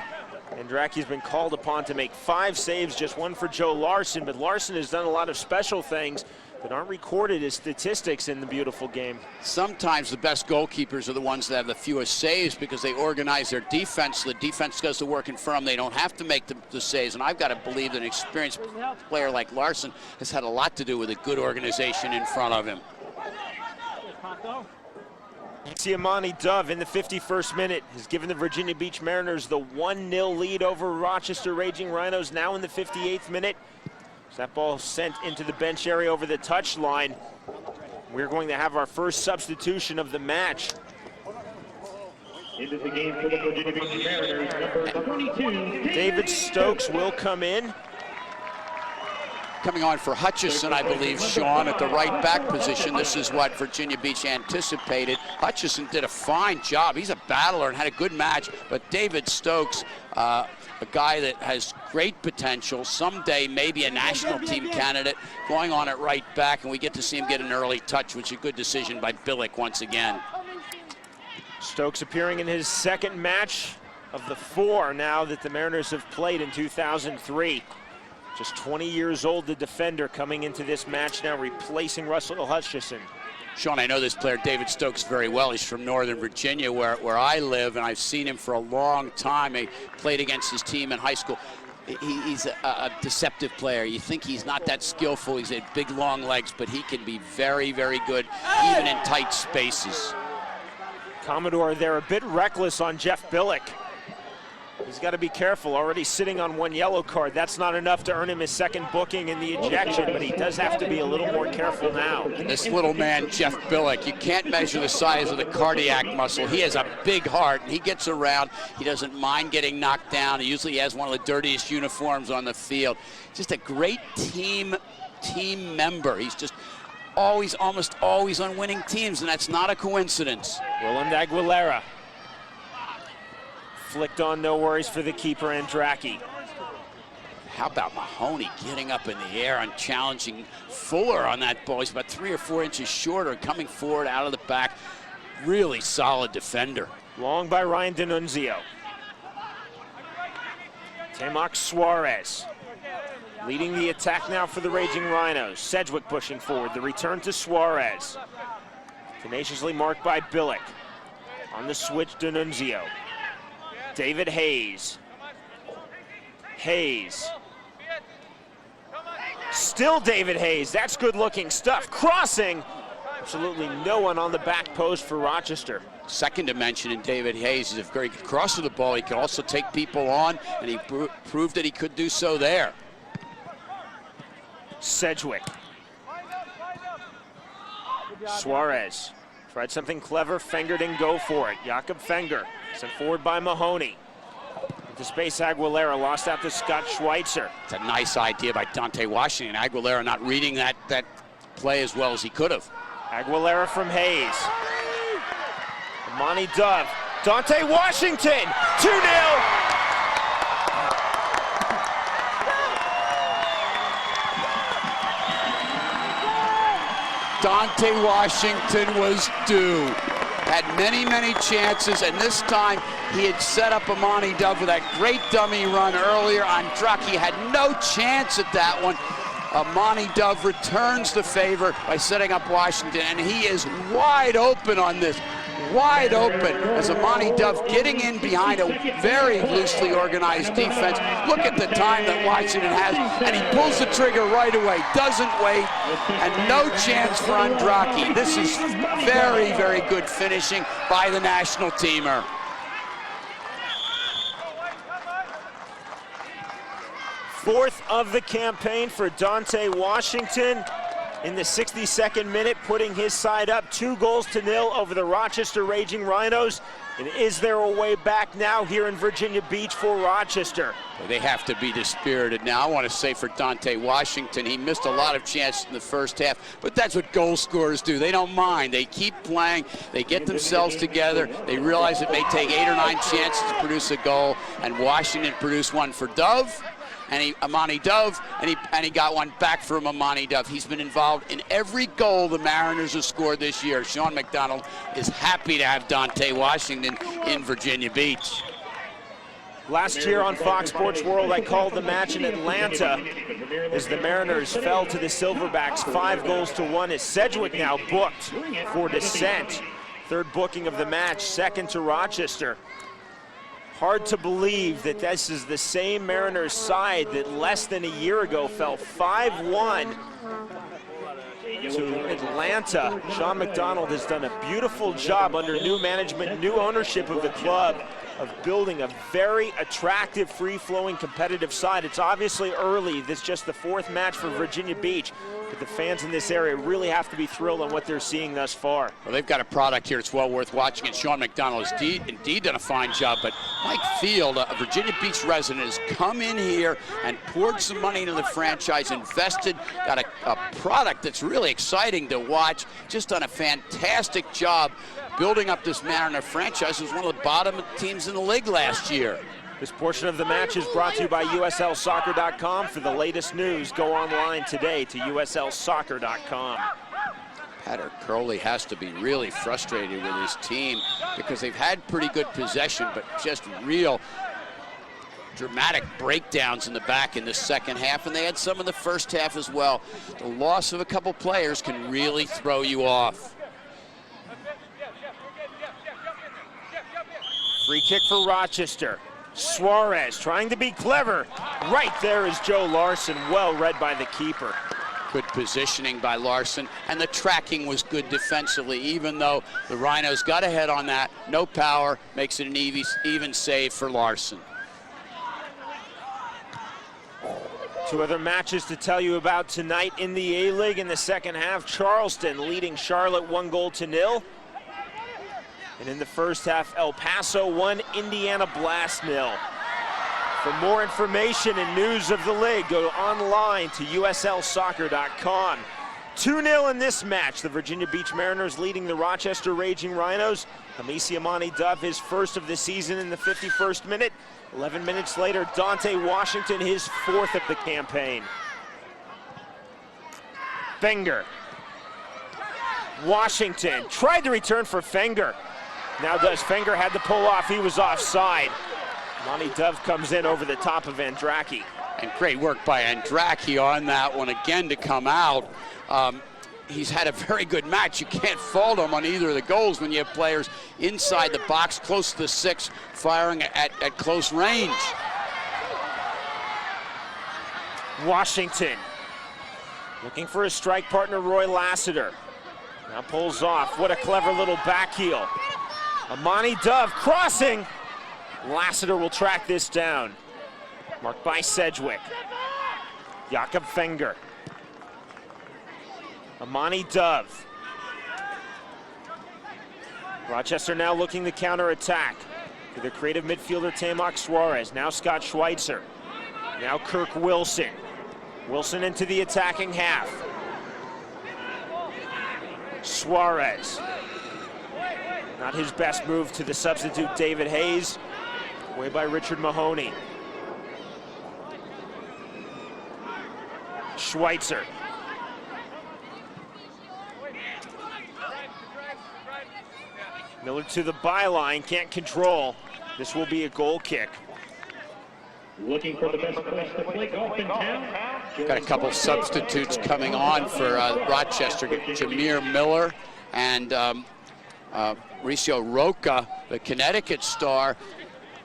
Speaker 1: Andraki's been called upon to make 5 saves, just 1 for Joe Larson, but Larson has done a lot of special things that aren't recorded as statistics in the beautiful game.
Speaker 2: Sometimes the best goalkeepers are the ones that have the fewest saves because they organize their defense. The defense does the work in front of them. They don't have to make the saves, and I've got to believe that an experienced player like Larson has had a lot to do with a good organization in front of him.
Speaker 1: Siamani Dove in the 51st minute has given the Virginia Beach Mariners the 1-0 lead over Rochester Raging Rhinos now in the 58th minute. So that ball sent into the bench area over the touchline. We're going to have our first substitution of the match.
Speaker 7: Into the game for the Virginia Beach Mariners, number 22.
Speaker 1: David Stokes will come in.
Speaker 2: Coming on for Hutchison, I believe, Sean, at the right back position. This is what Virginia Beach anticipated. Hutchison did a fine job. He's a battler and had a good match, but David Stokes, a guy that has great potential, someday maybe a national team candidate, going on at right back, and we get to see him get an early touch, which is a good decision by Billick once again.
Speaker 1: Stokes appearing in his second match of the 4 now that the Mariners have played in 2003. Just 20 years old, the defender, coming into this match now, replacing Russell Hutchison.
Speaker 2: Sean, I know this player, David Stokes, very well. He's from Northern Virginia, where I live, and I've seen him for a long time. He played against his team in high school. he's a deceptive player. You think he's not that skillful. He's had big, long legs, but he can be very, very good, even in tight spaces.
Speaker 1: Commodore there a bit reckless on Jeff Billick. He's got to be careful, already sitting on 1 yellow card. That's not enough to earn him his second booking in the ejection, but he does have to be a little more careful now.
Speaker 2: This little man, Jeff Billick, you can't measure the size of the cardiac muscle. He has a big heart, and he gets around. He doesn't mind getting knocked down. He usually has one of the dirtiest uniforms on the field. Just a great team member. He's just almost always on winning teams, and that's not a coincidence.
Speaker 1: Roland Aguilera. Flicked on, no worries for the keeper, Andracki.
Speaker 2: How about Mahoney getting up in the air and challenging Fuller on that ball? He's about 3 or 4 inches shorter, coming forward out of the back. Really solid defender.
Speaker 1: Long by Ryan D'Annunzio. Temox Suarez leading the attack now for the Raging Rhinos. Sedgwick pushing forward. The return to Suarez. Tenaciously marked by Billick. On the switch, D'Annunzio. David Hayes. Hayes. Still David Hayes. That's good looking stuff. Crossing. Absolutely no one on the back post for Rochester.
Speaker 2: Second dimension in David Hayes. He's a very good crosser of the ball. He can also take people on, and he proved that he could do so there.
Speaker 1: Sedgwick. Suarez. Tried something clever, Fenger didn't go for it. Jakob Fenger, sent forward by Mahoney. Into space, Aguilera lost out to Scott Schweitzer.
Speaker 2: It's a nice idea by Dante Washington. Aguilera not reading that play as well as he could have.
Speaker 1: Aguilera from Hayes. Amani Dove. Dante Washington, 2-0.
Speaker 2: Dante Washington was due. Had many, many chances, and this time he had set up Amani Dove with that great dummy run earlier. Andracki had no chance at that one. Amani Dove returns the favor by setting up Washington, and he is wide open on this. Wide open as Amani Dove getting in behind a very loosely organized defense. Look at the time that Washington has, and he pulls the trigger right away, doesn't wait, and no chance for Andracki. This is very, very good finishing by the national teamer.
Speaker 1: Fourth of the campaign for Dante Washington. In the 62nd minute, putting his side up 2-0 over the Rochester Raging Rhinos. And is there a way back now here in Virginia Beach for Rochester?
Speaker 2: Well, they have to be dispirited now. I want to say for Dante Washington, he missed a lot of chances in the first half, but that's what goal scorers do. They don't mind. They keep playing. They get themselves together. They realize it may take 8 or 9 chances to produce a goal, and Washington produced one for Dove. And Amani Dove, and he got one back from Amani Dove. He's been involved in every goal the Mariners have scored this year. Sean McDonald is happy to have Dante Washington in Virginia Beach.
Speaker 1: Last year on Fox Sports World, I called the match in Atlanta as the Mariners fell to the Silverbacks 5-1 as Sedgwick now booked for descent. Third booking of the match, second to Rochester. Hard to believe that this is the same Mariners side that less than a year ago fell 5-1 to Atlanta. Sean McDonald has done a beautiful job under new management, new ownership of the club, of building a very attractive, free-flowing, competitive side. It's obviously early. This is just the 4th match for Virginia Beach, but the fans in this area really have to be thrilled on what they're seeing thus far.
Speaker 2: Well, they've got a product here. It's well worth watching, and Sean McDonald has indeed done a fine job. But Mike Field, a Virginia Beach resident, has come in here and poured some money into the franchise, invested, got a product that's really exciting to watch, just done a fantastic job building up this Mariner franchise. It was one of the bottom teams in the league last year.
Speaker 1: This portion of the match is brought to you by USLsoccer.com. For the latest news, go online today to USLsoccer.com.
Speaker 2: Patrick Crowley has to be really frustrated with his team because they've had pretty good possession, but just real dramatic breakdowns in the back in the second half, and they had some in the first half as well. The loss of a couple players can really throw you off.
Speaker 1: Free kick for Rochester. Suarez trying to be clever. Right there is Joe Larson, well read by the keeper.
Speaker 2: Good positioning by Larson, and the tracking was good defensively, even though the Rhinos got ahead on that. No power, makes it an even save for Larson.
Speaker 1: Two other matches to tell you about tonight in the A-League in the second half. Charleston leading Charlotte 1-0. And in the first half, El Paso 1, Indiana Blast 0. For more information and news of the league, go online to uslsoccer.com. 2-0 in this match. The Virginia Beach Mariners leading the Rochester Raging Rhinos. Hamisi Amani Dove, his first of the season in the 51st minute. 11 minutes later, Dante Washington, his fourth of the campaign. Fenger. Washington tried to return for Fenger. Now does Fenger, had to pull off, he was offside. Amani Dove comes in over the top of Andraki.
Speaker 2: And great work by Andraki on that one again to come out. He's had a very good match. You can't fault him on either of the goals when you have players inside the box, close to the 6, firing at close range.
Speaker 1: Washington looking for his strike partner, Roy Lassiter. Now pulls off. What a clever little back heel. Amani Dove crossing. Lassiter will track this down. Marked by Sedgwick. Jakob Fenger. Amani Dove. Rochester now looking to counterattack. To the creative midfielder Tamak Suarez. Now Scott Schweitzer. Now Kirk Wilson. Wilson into the attacking half. Suarez. Not his best move to the substitute David Hayes. Away by Richard Mahoney. Schweitzer. Miller to the byline, can't control. This will be a goal kick.
Speaker 7: Looking for the best place to play golf in town.
Speaker 2: Got a couple substitutes coming on for Rochester. Jameer Miller and Mauricio Roca, the Connecticut star.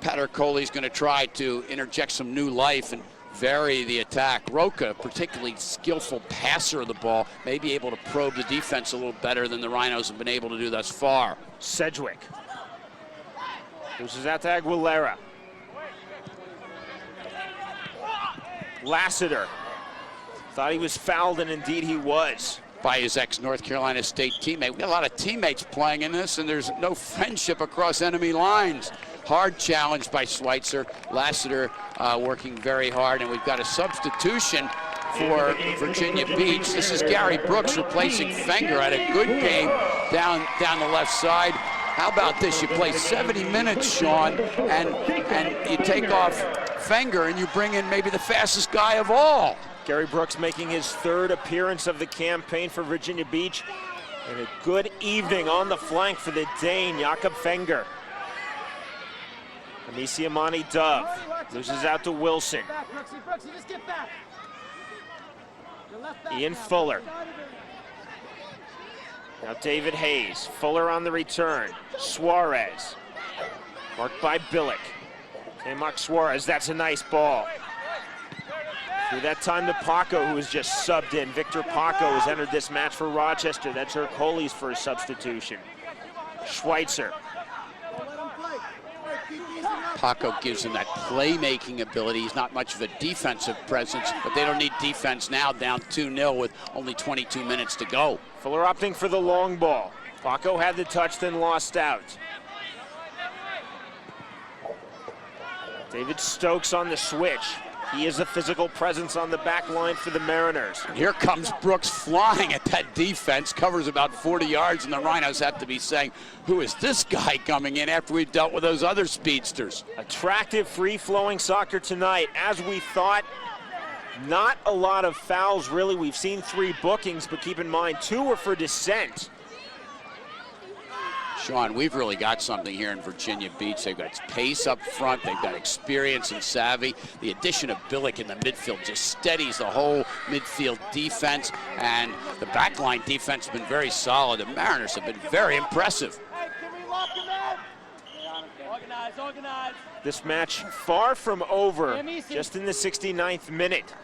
Speaker 2: Pater Coley's going to try to interject some new life and vary the attack. Roca, particularly skillful passer of the ball, may be able to probe the defense a little better than the Rhinos have been able to do thus far.
Speaker 1: Sedgwick. Loses out to Aguilera. Lassiter. Thought he was fouled, and indeed he was.
Speaker 2: By his ex-North Carolina State teammate. We got a lot of teammates playing in this, and there's no friendship across enemy lines. Hard challenge by Schweitzer. Lassiter working very hard, and we've got a substitution for Virginia Beach. This is Gary Brooks replacing Fenger. Had a good game down the left side. How about this? You play 70 minutes, Sean, and you take off Fenger, and you bring in maybe the fastest guy of all.
Speaker 1: Gary Brooks making his third appearance of the campaign for Virginia Beach. And a good evening on the flank for the Dane, Jakob Fenger. Hamisi Amani Dove loses out to Wilson. Ian Fuller. Now David Hayes. Fuller on the return. Suarez. Marked by Billick. Tamak Suarez, that's a nice ball. Through that time to Paco, who was just subbed in. Victor Paco has entered this match for Rochester. That's Herc Coley's first substitution. Schweitzer.
Speaker 2: Paco gives him that playmaking ability. He's not much of a defensive presence, but they don't need defense now, down 2-0 with only 22 minutes to go.
Speaker 1: Fuller opting for the long ball. Paco had the touch, then lost out. David Stokes on the switch. He is a physical presence on the back line for the Mariners.
Speaker 2: Here comes Brooks flying at that defense, covers about 40 yards, and the Rhinos have to be saying, who is this guy coming in after we've dealt with those other speedsters?
Speaker 1: Attractive, free-flowing soccer tonight. As we thought, not a lot of fouls, really. We've seen 3 bookings, but keep in mind, 2 were for dissent.
Speaker 2: Sean, we've really got something here in Virginia Beach. They've got pace up front. They've got experience and savvy. The addition of Billick in the midfield just steadies the whole midfield defense, and the backline defense has been very solid. The Mariners have been very impressive.
Speaker 1: This match far from over, just in the 69th minute.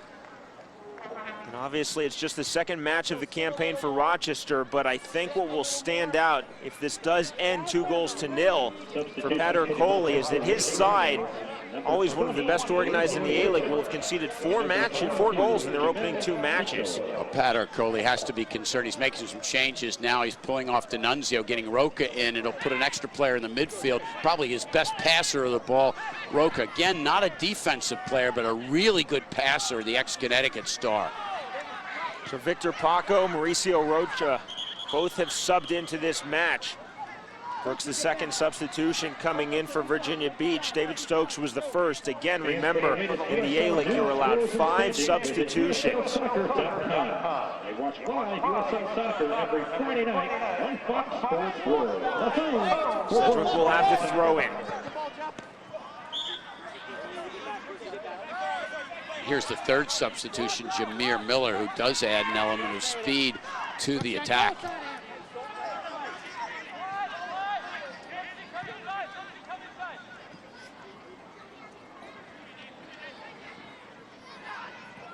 Speaker 1: And obviously it's just the second match of the campaign for Rochester, but I think what will stand out if this does end 2-0 for Pater Coley is that his side, always one of the best organized in the A-League, will have conceded 4 goals in their opening 2 matches.
Speaker 2: Well, Pater Coley has to be concerned. He's making some changes now. He's pulling off D'Annunzio, getting Roca in. It'll put an extra player in the midfield, probably his best passer of the ball. Roca, again, not a defensive player, but a really good passer, the ex-Connecticut star.
Speaker 1: So Victor Paco, Mauricio Rocha, both have subbed into this match. Brooks, the second substitution coming in for Virginia Beach. David Stokes was the first. Again, remember, in the A-League, you're allowed 5 substitutions.
Speaker 7: Watch live USL Soccer every Friday night on Fox Sports World.
Speaker 1: Cedric will have the throw-in.
Speaker 2: Here's the third substitution, Jameer Miller, who does add an element of speed to the attack.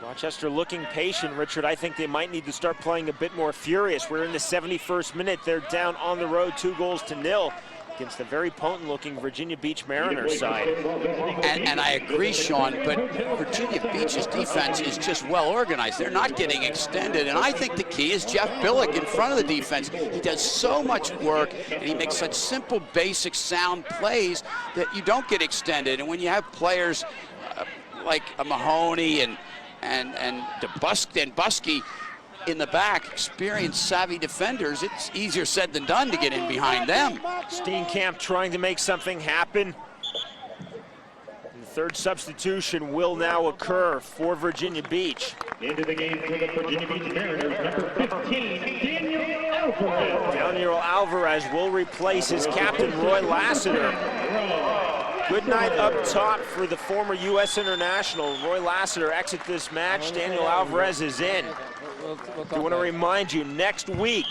Speaker 1: Rochester looking patient, Richard. I think they might need to start playing a bit more furious. We're in the 71st minute. They're down on the road 2-0 against a very potent-looking Virginia Beach Mariners side.
Speaker 2: And I agree, Sean, but Virginia Beach's defense is just well organized. They're not getting extended, and I think the key is Jeff Billick in front of the defense. He does so much work, and he makes such simple, basic, sound plays that you don't get extended. And when you have players like a Mahoney and Busky in the back, experienced, savvy defenders, it's easier said than done to get in behind them.
Speaker 1: Steenkamp trying to make something happen. And the third substitution will now occur for Virginia Beach.
Speaker 7: Into the game for the Virginia Beach Mariners, number 15, Daniel Alvarez.
Speaker 1: Daniel Alvarez will replace his captain, Roy Lassiter. Good night up top for the former U.S. international. Roy Lassiter exits this match. Daniel Alvarez is in. I want to remind you, next week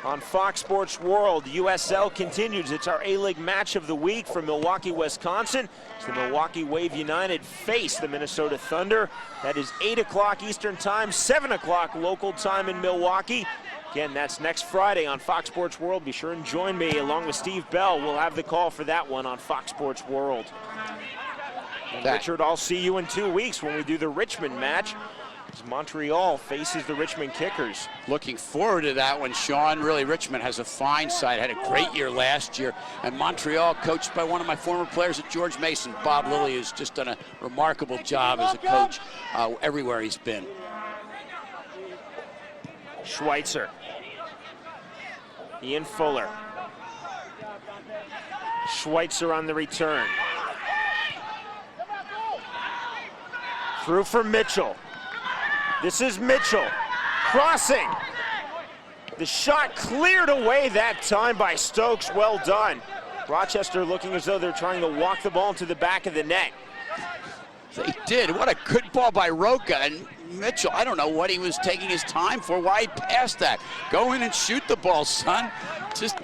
Speaker 1: on Fox Sports World, USL continues. It's our A-League match of the week from Milwaukee, Wisconsin. It's the Milwaukee Wave United face the Minnesota Thunder. That is 8 o'clock Eastern Time, 7 o'clock local time in Milwaukee. Again, that's next Friday on Fox Sports World. Be sure and join me along with Steve Bell. We'll have the call for that one on Fox Sports World. And Richard, I'll see you in 2 weeks when we do the Richmond match, as Montreal faces the Richmond Kickers.
Speaker 2: Looking forward to that one, Sean. Really, Richmond has a fine side. Had a great year last year. And Montreal, coached by one of my former players at George Mason, Bob Lilly, has just done a remarkable job as a coach everywhere he's been.
Speaker 1: Schweitzer. Ian Fuller. Schweitzer on the return. Through for Mitchell. This is Mitchell. Crossing. The shot cleared away that time by Stokes. Well done. Rochester looking as though they're trying to walk the ball into the back of the net.
Speaker 2: They did. What a good ball by Roca. And Mitchell, I don't know what he was taking his time for. Why he passed that? Go in and shoot the ball, son. Just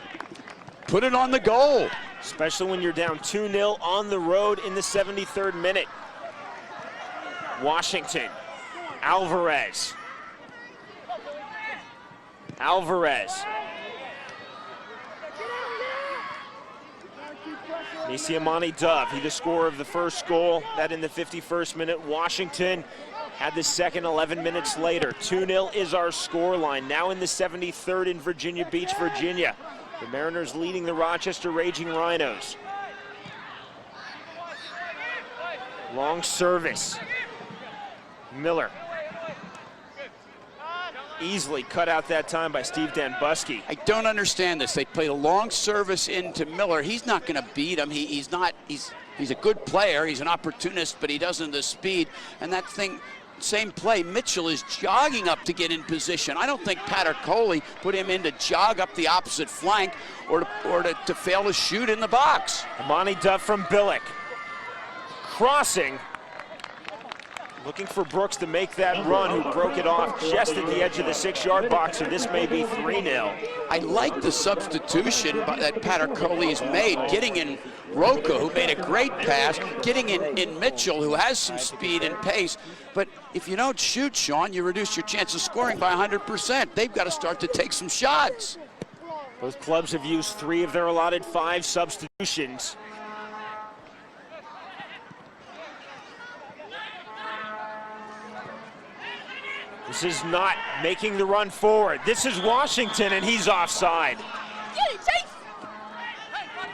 Speaker 2: put it on the goal.
Speaker 1: Especially when you're down 2-0 on the road in the 73rd minute. Washington. Alvarez. Nisiamani Dove, he the scorer of the first goal. That in the 51st minute. Washington had the second 11 minutes later. 2-0 is our scoreline. Now in the 73rd in Virginia Beach, Virginia. The Mariners leading the Rochester Raging Rhinos. Long service. Miller. Easily cut out that time by Steve Danbusky.
Speaker 2: I don't understand this. They played a long service into Miller. He's not going to beat him. He's a good player. He's an opportunist, but he doesn't have the speed. And that thing, same play, Mitchell is jogging up to get in position. I don't think Pater Coley put him in to jog up the opposite flank or to fail to shoot in the box.
Speaker 1: Amani Duff from Billick. Crossing. Looking for Brooks to make that run, who broke it off just at the edge of the 6-yard box, or this may be 3-0.
Speaker 2: I like the substitution that Pater Coley's made, getting in Roca, who made a great pass, getting in Mitchell, who has some speed and pace. But if you don't shoot, Sean, you reduce your chance of scoring by 100%. They've got to start to take some shots.
Speaker 1: Both clubs have used 3 of their allotted 5 substitutions. This is not making the run forward. This is Washington, and he's offside.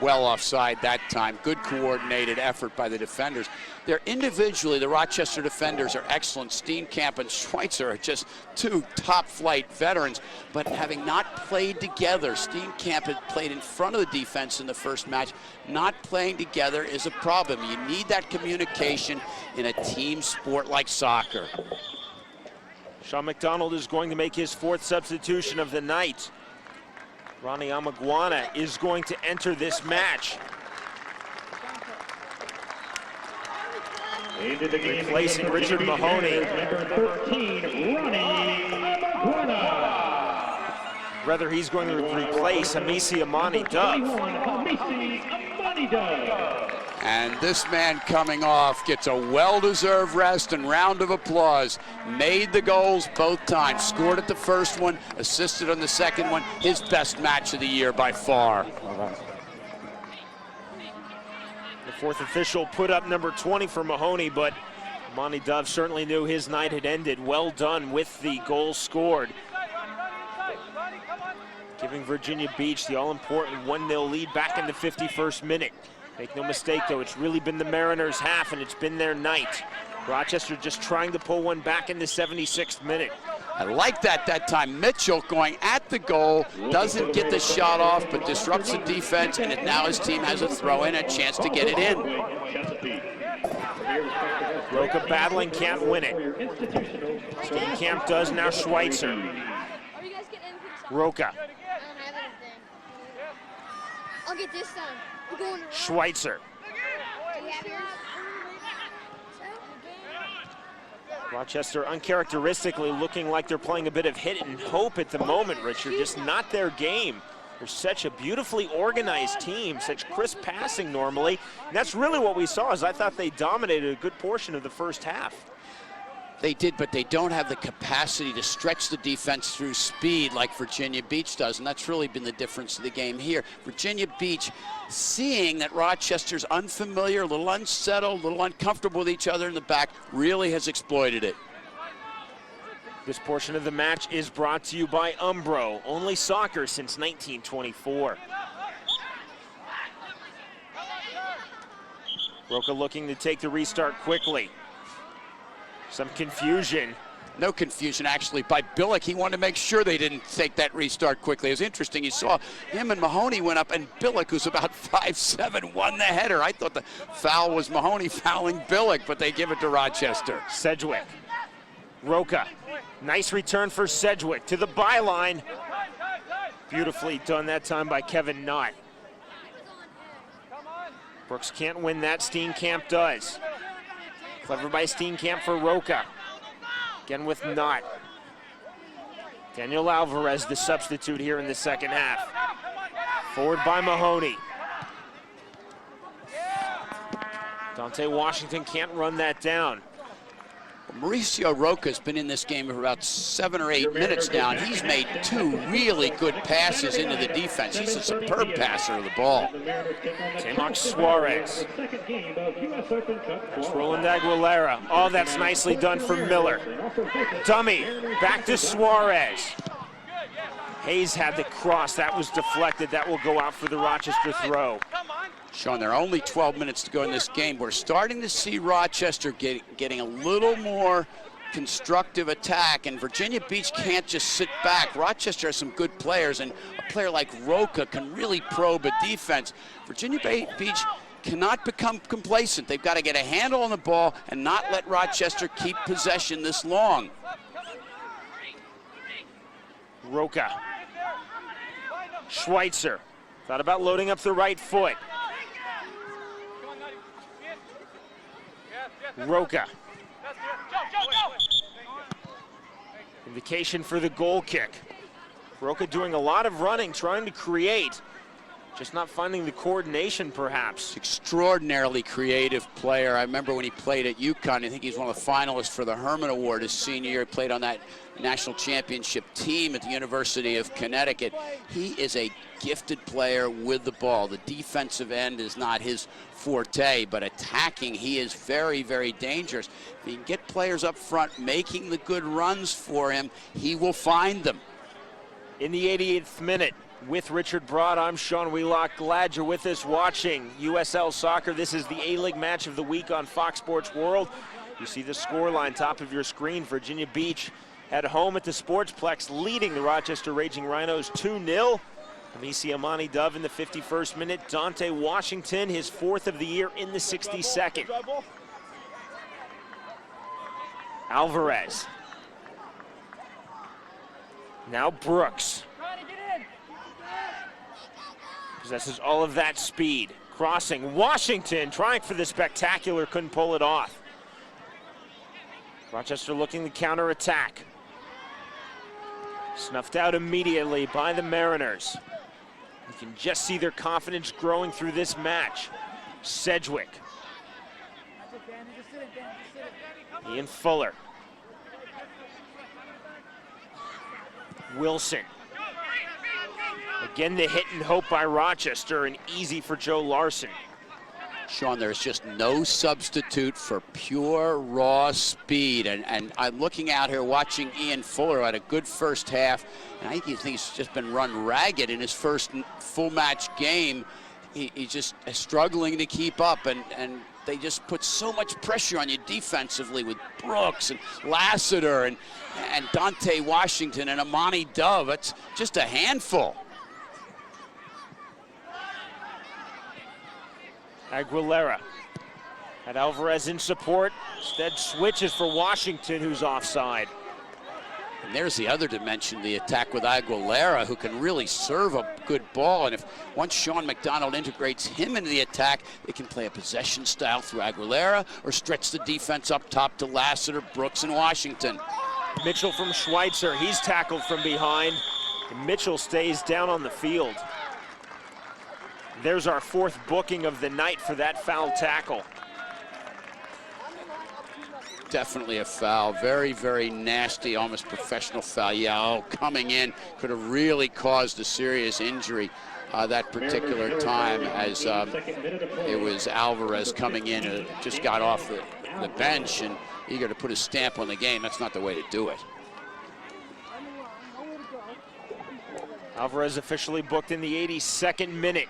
Speaker 2: Well offside that time. Good coordinated effort by the defenders. They're individually, the Rochester defenders are excellent. Steenkamp and Schweitzer are just 2 top-flight veterans, but having not played together, Steenkamp had played in front of the defense in the first match. Not playing together is a problem. You need that communication in a team sport like soccer.
Speaker 1: Sean McDonald is going to make his 4th substitution of the night. Ronnie Amaguana is going to enter this match. Replacing Richard Mahoney.
Speaker 7: Number 13, Ronnie Amaguana.
Speaker 1: Rather, he's going to replace Hamisi Amani Dove.
Speaker 2: And this man coming off gets a well-deserved rest and round of applause. Made the goals both times. Scored at the first one, assisted on the second one. His best match of the year by far.
Speaker 1: The 4th official put up number 20 for Mahoney, but Amani Dove certainly knew his night had ended. Well done with the goal scored. Giving Virginia Beach the all-important 1-0 lead back in the 51st minute. Make no mistake, though, it's really been the Mariners' half, and it's been their night. Rochester just trying to pull one back in the 76th minute.
Speaker 2: I like that time. Mitchell going at the goal, doesn't get the shot off, but disrupts the defense, and now his team has a throw in, a chance to get it in.
Speaker 1: Roca battling, can't win it. Steenkamp does, now Schweitzer. Roca.
Speaker 8: I'll get this time.
Speaker 1: Schweitzer. Rochester uncharacteristically looking like they're playing a bit of hit and hope at the moment, Richard. Just not their game. They're such a beautifully organized team, such crisp passing normally. And that's really what we saw, is I thought they dominated a good portion of the first half.
Speaker 2: They did, but they don't have the capacity to stretch the defense through speed like Virginia Beach does, and that's really been the difference of the game here. Virginia Beach, seeing that Rochester's unfamiliar, a little unsettled, a little uncomfortable with each other in the back, really has exploited it.
Speaker 1: This portion of the match is brought to you by Umbro, only soccer since 1924. Roca looking to take the restart quickly. Some confusion.
Speaker 2: No confusion, actually, by Billick. He wanted to make sure they didn't take that restart quickly. It was interesting. You saw him and Mahoney went up, and Billick, who's about 5'7", won the header. I thought the foul was Mahoney fouling Billick, but they give it to Rochester.
Speaker 1: Sedgwick. Roca. Nice return for Sedgwick to the byline. Beautifully done that time by Kevin Knott. Brooks can't win that. Steenkamp does. Clever by Steenkamp for Roca. Again with Knott. Daniel Alvarez, the substitute here in the second half. Forward by Mahoney. Dante Washington can't run that down.
Speaker 2: Mauricio Roca's been in this game for about 7 or 8 minutes now, and he's made 2 really good passes into the defense. He's a superb passer of the ball.
Speaker 1: Temox Suarez. Roland Aguilera. Oh, that's nicely done for Miller. Dummy, back to Suarez. Hayes had the cross, that was deflected. That will go out for the Rochester throw.
Speaker 2: Sean, there are only 12 minutes to go in this game. We're starting to see Rochester getting a little more constructive attack, and Virginia Beach can't just sit back. Rochester has some good players, and a player like Roca can really probe a defense. Virginia Beach cannot become complacent. They've got to get a handle on the ball and not let Rochester keep possession this long.
Speaker 1: Roca. Schweitzer. Thought about loading up the right foot. Roca. Invocation for the goal kick. Roca doing a lot of running, trying to create. Just not finding the coordination, perhaps.
Speaker 2: Extraordinarily creative player. I remember when he played at UConn, I think he's one of the finalists for the Herman Award his senior year. He played on that national championship team at the University of Connecticut. He is a gifted player with the ball. The defensive end is not his forte, but attacking, he is very, very dangerous. If he can get players up front making the good runs for him, he will find them.
Speaker 1: In the 88th minute, with Richard Broad, I'm Sean Wheelock. Glad you're with us watching USL Soccer. This is the A-League match of the week on Fox Sports World. You see the scoreline top of your screen. Virginia Beach at home at the Sportsplex, leading the Rochester Raging Rhinos 2-0. Amisi Amani Dove in the 51st minute. Dante Washington, his 4th of the year, in the 62nd. Alvarez. Now Brooks. Possesses all of that speed. Crossing, Washington trying for the spectacular, couldn't pull it off. Rochester looking to counterattack. Snuffed out immediately by the Mariners. You can just see their confidence growing through this match. Sedgwick. Ian Fuller. Wilson. Again, the hit and hope by Rochester, and easy for Joe Larson.
Speaker 2: Sean, there's just no substitute for pure, raw speed. And I'm looking out here watching Ian Fuller who had a good first half. And I think he's just been run ragged in his first full match game. He's just struggling to keep up. And they just put so much pressure on you defensively with Brooks and Lassiter and Dante Washington and Amani Dove. It's just a handful.
Speaker 1: Aguilera had Alvarez in support. Instead switches for Washington, who's offside.
Speaker 2: And there's the other dimension, the attack with Aguilera, who can really serve a good ball. And if once Sean McDonald integrates him into the attack, they can play a possession style through Aguilera or stretch the defense up top to Lassiter, Brooks, and Washington.
Speaker 1: Mitchell from Schweitzer, he's tackled from behind. And Mitchell stays down on the field. There's our 4th booking of the night for that foul tackle.
Speaker 2: Definitely a foul. Very, very nasty, almost professional foul. Yeah, oh, coming in could have really caused a serious injury that particular time, as it was Alvarez coming in, just got off the bench and eager to put a stamp on the game. That's not the way to do it.
Speaker 1: Alvarez officially booked in the 82nd minute.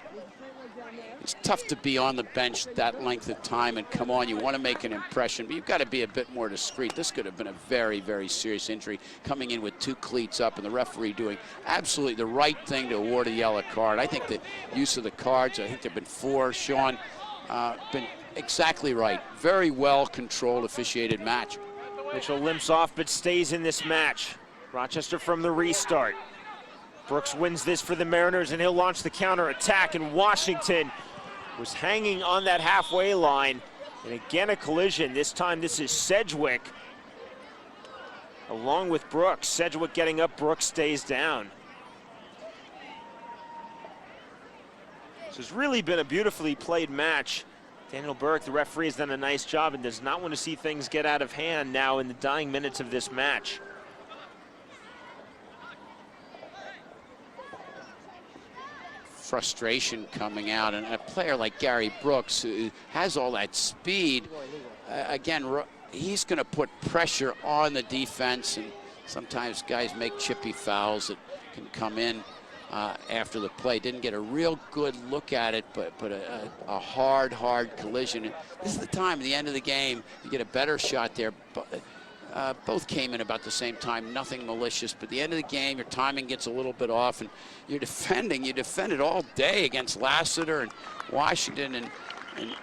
Speaker 2: It's tough to be on the bench that length of time and come on. You want to make an impression, but you've got to be a bit more discreet. This could have been a very, very serious injury, coming in with 2 cleats up and the referee doing absolutely the right thing to award a yellow card. I think the use of the cards, I think there have been 4, Sean, been exactly right. Very well controlled, officiated match.
Speaker 1: Mitchell limps off but stays in this match. Rochester from the restart. Brooks wins this for the Mariners, and he'll launch the counter-attack, and Washington was hanging on that halfway line. And again, a collision. This time, this is Sedgwick along with Brooks. Sedgwick getting up, Brooks stays down. This has really been a beautifully played match. Daniel Burke, the referee, has done a nice job and does not want to see things get out of hand now in the dying minutes of this match.
Speaker 2: Frustration coming out, and a player like Gary Brooks, who has all that speed, again, he's going to put pressure on the defense, and sometimes guys make chippy fouls that can come in after the play. Didn't get a real good look at it, but a hard collision. And this is the time, at the end of the game, you get a better shot there. Both came in about the same time, nothing malicious, but at the end of the game, your timing gets a little bit off, and you're defending. You defended all day against Lassiter and Washington and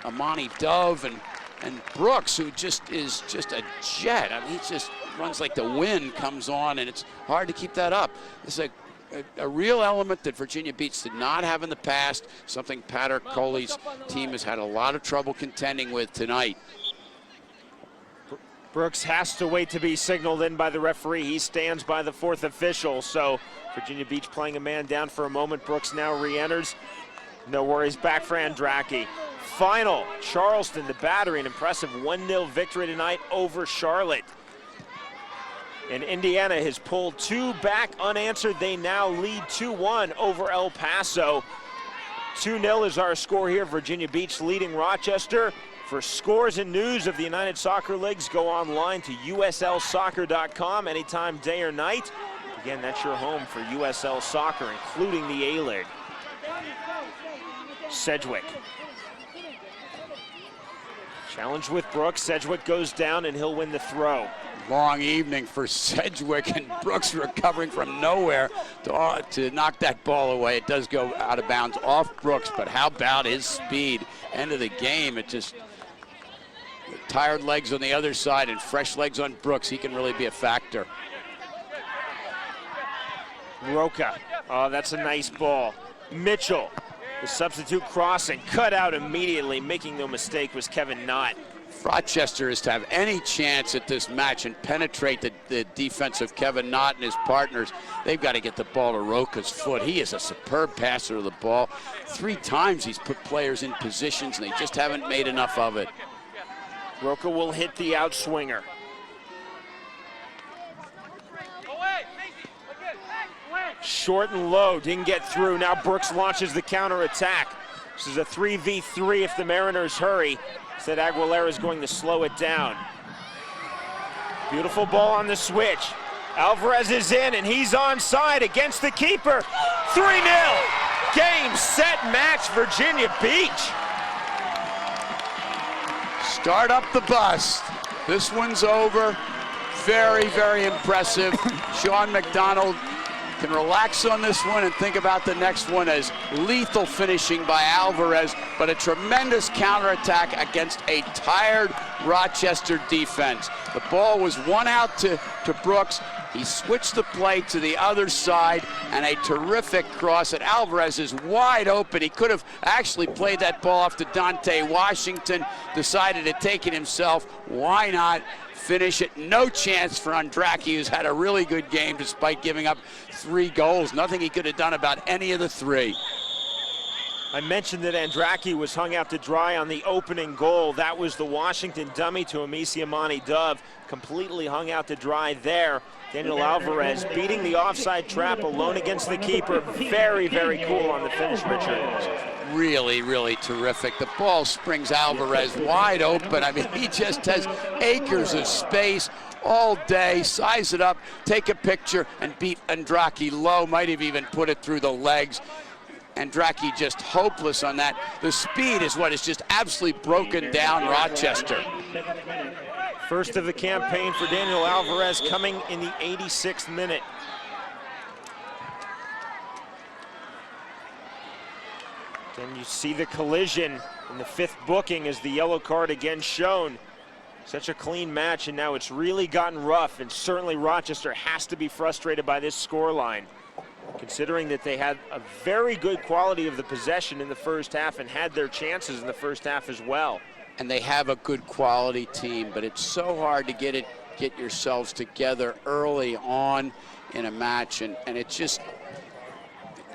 Speaker 2: Amani Dove and Brooks, who is just a jet. I mean, he just runs like the wind comes on, and it's hard to keep that up. It's a real element that Virginia Beach did not have in the past, something Pater Coley's team has had a lot of trouble contending with tonight.
Speaker 1: Brooks has to wait to be signaled in by the referee. He stands by the fourth official. So Virginia Beach playing a man down for a moment. Brooks now re-enters. No worries, back for Andraki. Final, Charleston, the Battery, an impressive 1-0 victory tonight over Charlotte. And Indiana has pulled 2 back unanswered. They now lead 2-1 over El Paso. 2-0 is our score here. Virginia Beach leading Rochester. For scores and news of the United Soccer Leagues, go online to uslsoccer.com anytime, day or night. Again, that's your home for USL Soccer, including the A-League. Sedgwick. Challenge with Brooks. Sedgwick goes down and he'll win the throw.
Speaker 2: Long evening for Sedgwick, and Brooks recovering from nowhere to knock that ball away. It does go out of bounds off Brooks, but how about his speed? End of the game, it just, tired legs on the other side and fresh legs on Brooks, he can really be a factor.
Speaker 1: Roca, oh, that's a nice ball. Mitchell, the substitute crossing, cut out immediately, making no mistake, was Kevin Knott.
Speaker 2: If Rochester is to have any chance at this match and penetrate the defense of Kevin Knott and his partners, they've got to get the ball to Roca's foot. He is a superb passer of the ball. 3 times he's put players in positions and they just haven't made enough of it.
Speaker 1: Roca will hit the outswinger. Short and low, didn't get through. Now Brooks launches the counter attack. This is a 3v3 if the Mariners hurry. Said Aguilera is going to slow it down. Beautiful ball on the switch. Alvarez is in and he's onside against the keeper. 3-0. Game, set, match, Virginia Beach.
Speaker 2: Start up the bus. This one's over. Very, very impressive. Sean McDonald can relax on this one and think about the next one as lethal finishing by Alvarez, but a tremendous counterattack against a tired Rochester defense. The ball was one out to Brooks. He switched the play to the other side, and a terrific cross. And Alvarez is wide open. He could have actually played that ball off to Dante Washington, decided to take it himself. Why not finish it? No chance for Andraki, who's had a really good game despite giving up 3 goals. Nothing he could have done about any of the 3.
Speaker 1: I mentioned that Andraki was hung out to dry on the opening goal. That was the Washington dummy to Amisi Amani Dove. Completely hung out to dry there. Daniel Alvarez beating the offside trap alone against the keeper. Very, very cool on the finish, Richard.
Speaker 2: Really, really terrific. The ball springs Alvarez wide open. I mean, he just has acres of space all day. Size it up, take a picture, and beat Andraki low. Might have even put it through the legs. Andraki just hopeless on that. The speed is what has just absolutely broken down Rochester.
Speaker 1: First of the campaign for Daniel Alvarez coming in the 86th minute. Then you see the collision in the 5th booking as the yellow card again shown. Such a clean match, and now it's really gotten rough, and certainly Rochester has to be frustrated by this scoreline, considering that they had a very good quality of the possession in the first half and had their chances in the first half as well.
Speaker 2: And they have a good quality team, but it's so hard to get yourselves together early on in a match, and it's just,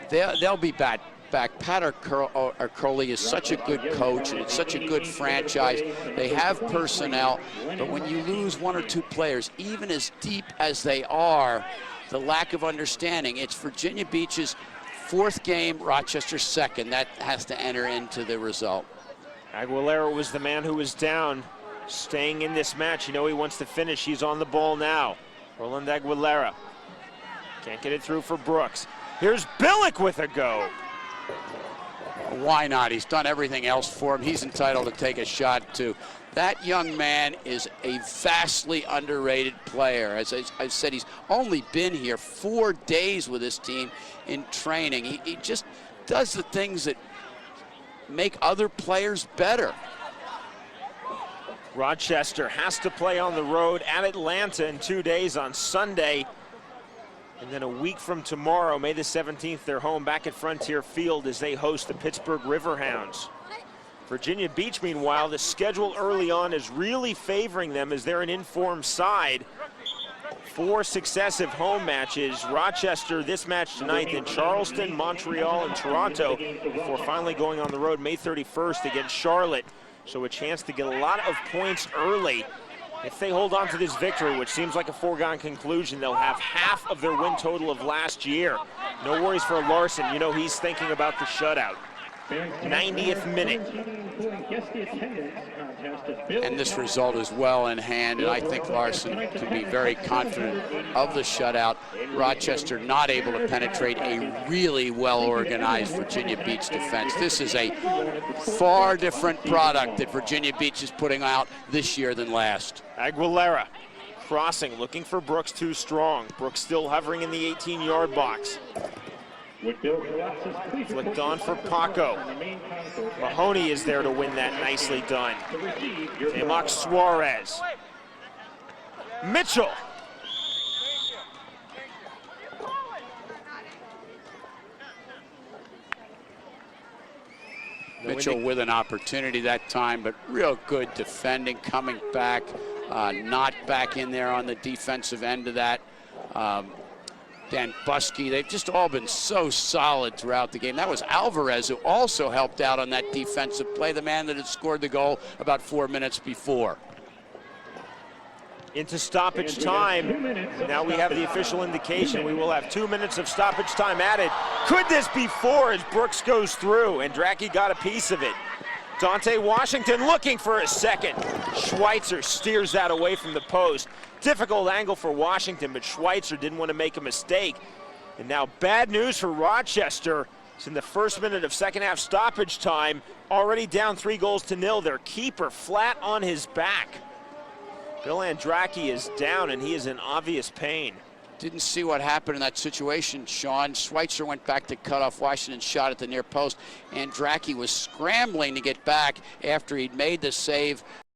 Speaker 2: they'll be back. Pat Crowley is such a good coach, and it's such a good franchise. They have personnel, but when you lose 1 or 2 players, even as deep as they are, the lack of understanding. It's Virginia Beach's 4th game, Rochester's 2nd. That has to enter into the result.
Speaker 1: Aguilera was the man who was down, staying in this match. You know he wants to finish. He's on the ball now. Roland Aguilera. Can't get it through for Brooks. Here's Billick with a go.
Speaker 2: Why not? He's done everything else for him. He's entitled to take a shot too. That young man is a vastly underrated player. As I said, he's only been here 4 days with his team in training. He just does the things that make other players better.
Speaker 1: Rochester has to play on the road at Atlanta in 2 days on Sunday. And then a week from tomorrow, May the 17th, they're home back at Frontier Field as they host the Pittsburgh Riverhounds. Virginia Beach, meanwhile, the schedule early on is really favoring them as they're an informed side. 4 successive home matches. Rochester this match tonight, then Charleston, Montreal, and Toronto before finally going on the road May 31st against Charlotte. So a chance to get a lot of points early. If they hold on to this victory, which seems like a foregone conclusion, they'll have half of their win total of last year. No worries for Larson. You know he's thinking about the shutout. 90th minute.
Speaker 2: And this result is well in hand, and I think Larson can be very confident of the shutout. Rochester not able to penetrate a really well-organized Virginia Beach defense. This is a far different product that Virginia Beach is putting out this year than last.
Speaker 1: Aguilera crossing, looking for Brooks, too strong. Brooks still hovering in the 18-yard box. Flicked on for Paco. Mahoney is there to win that, nicely done. Temoc Suarez. Mitchell.
Speaker 2: Mitchell with an opportunity that time, but real good defending, coming back, not back in there on the defensive end of that. Dan Buskey, they've just all been so solid throughout the game. That was Alvarez who also helped out on that defensive play, the man that had scored the goal about 4 minutes before.
Speaker 1: Into stoppage time. Now we have the official indication. We will have 2 minutes of stoppage time added. Could this be 4 as Brooks goes through? And Drake got a piece of it. Dante Washington looking for a second. Schweitzer steers that away from the post. Difficult angle for Washington, but Schweitzer didn't want to make a mistake. And now bad news for Rochester. It's in the first minute of second half stoppage time. Already down 3-0. Their keeper flat on his back. Bill Andracki is down, and he is in obvious pain.
Speaker 2: Didn't see what happened in that situation, Sean. Schweitzer went back to cut off Washington's shot at the near post. Andracki was scrambling to get back after he'd made the save.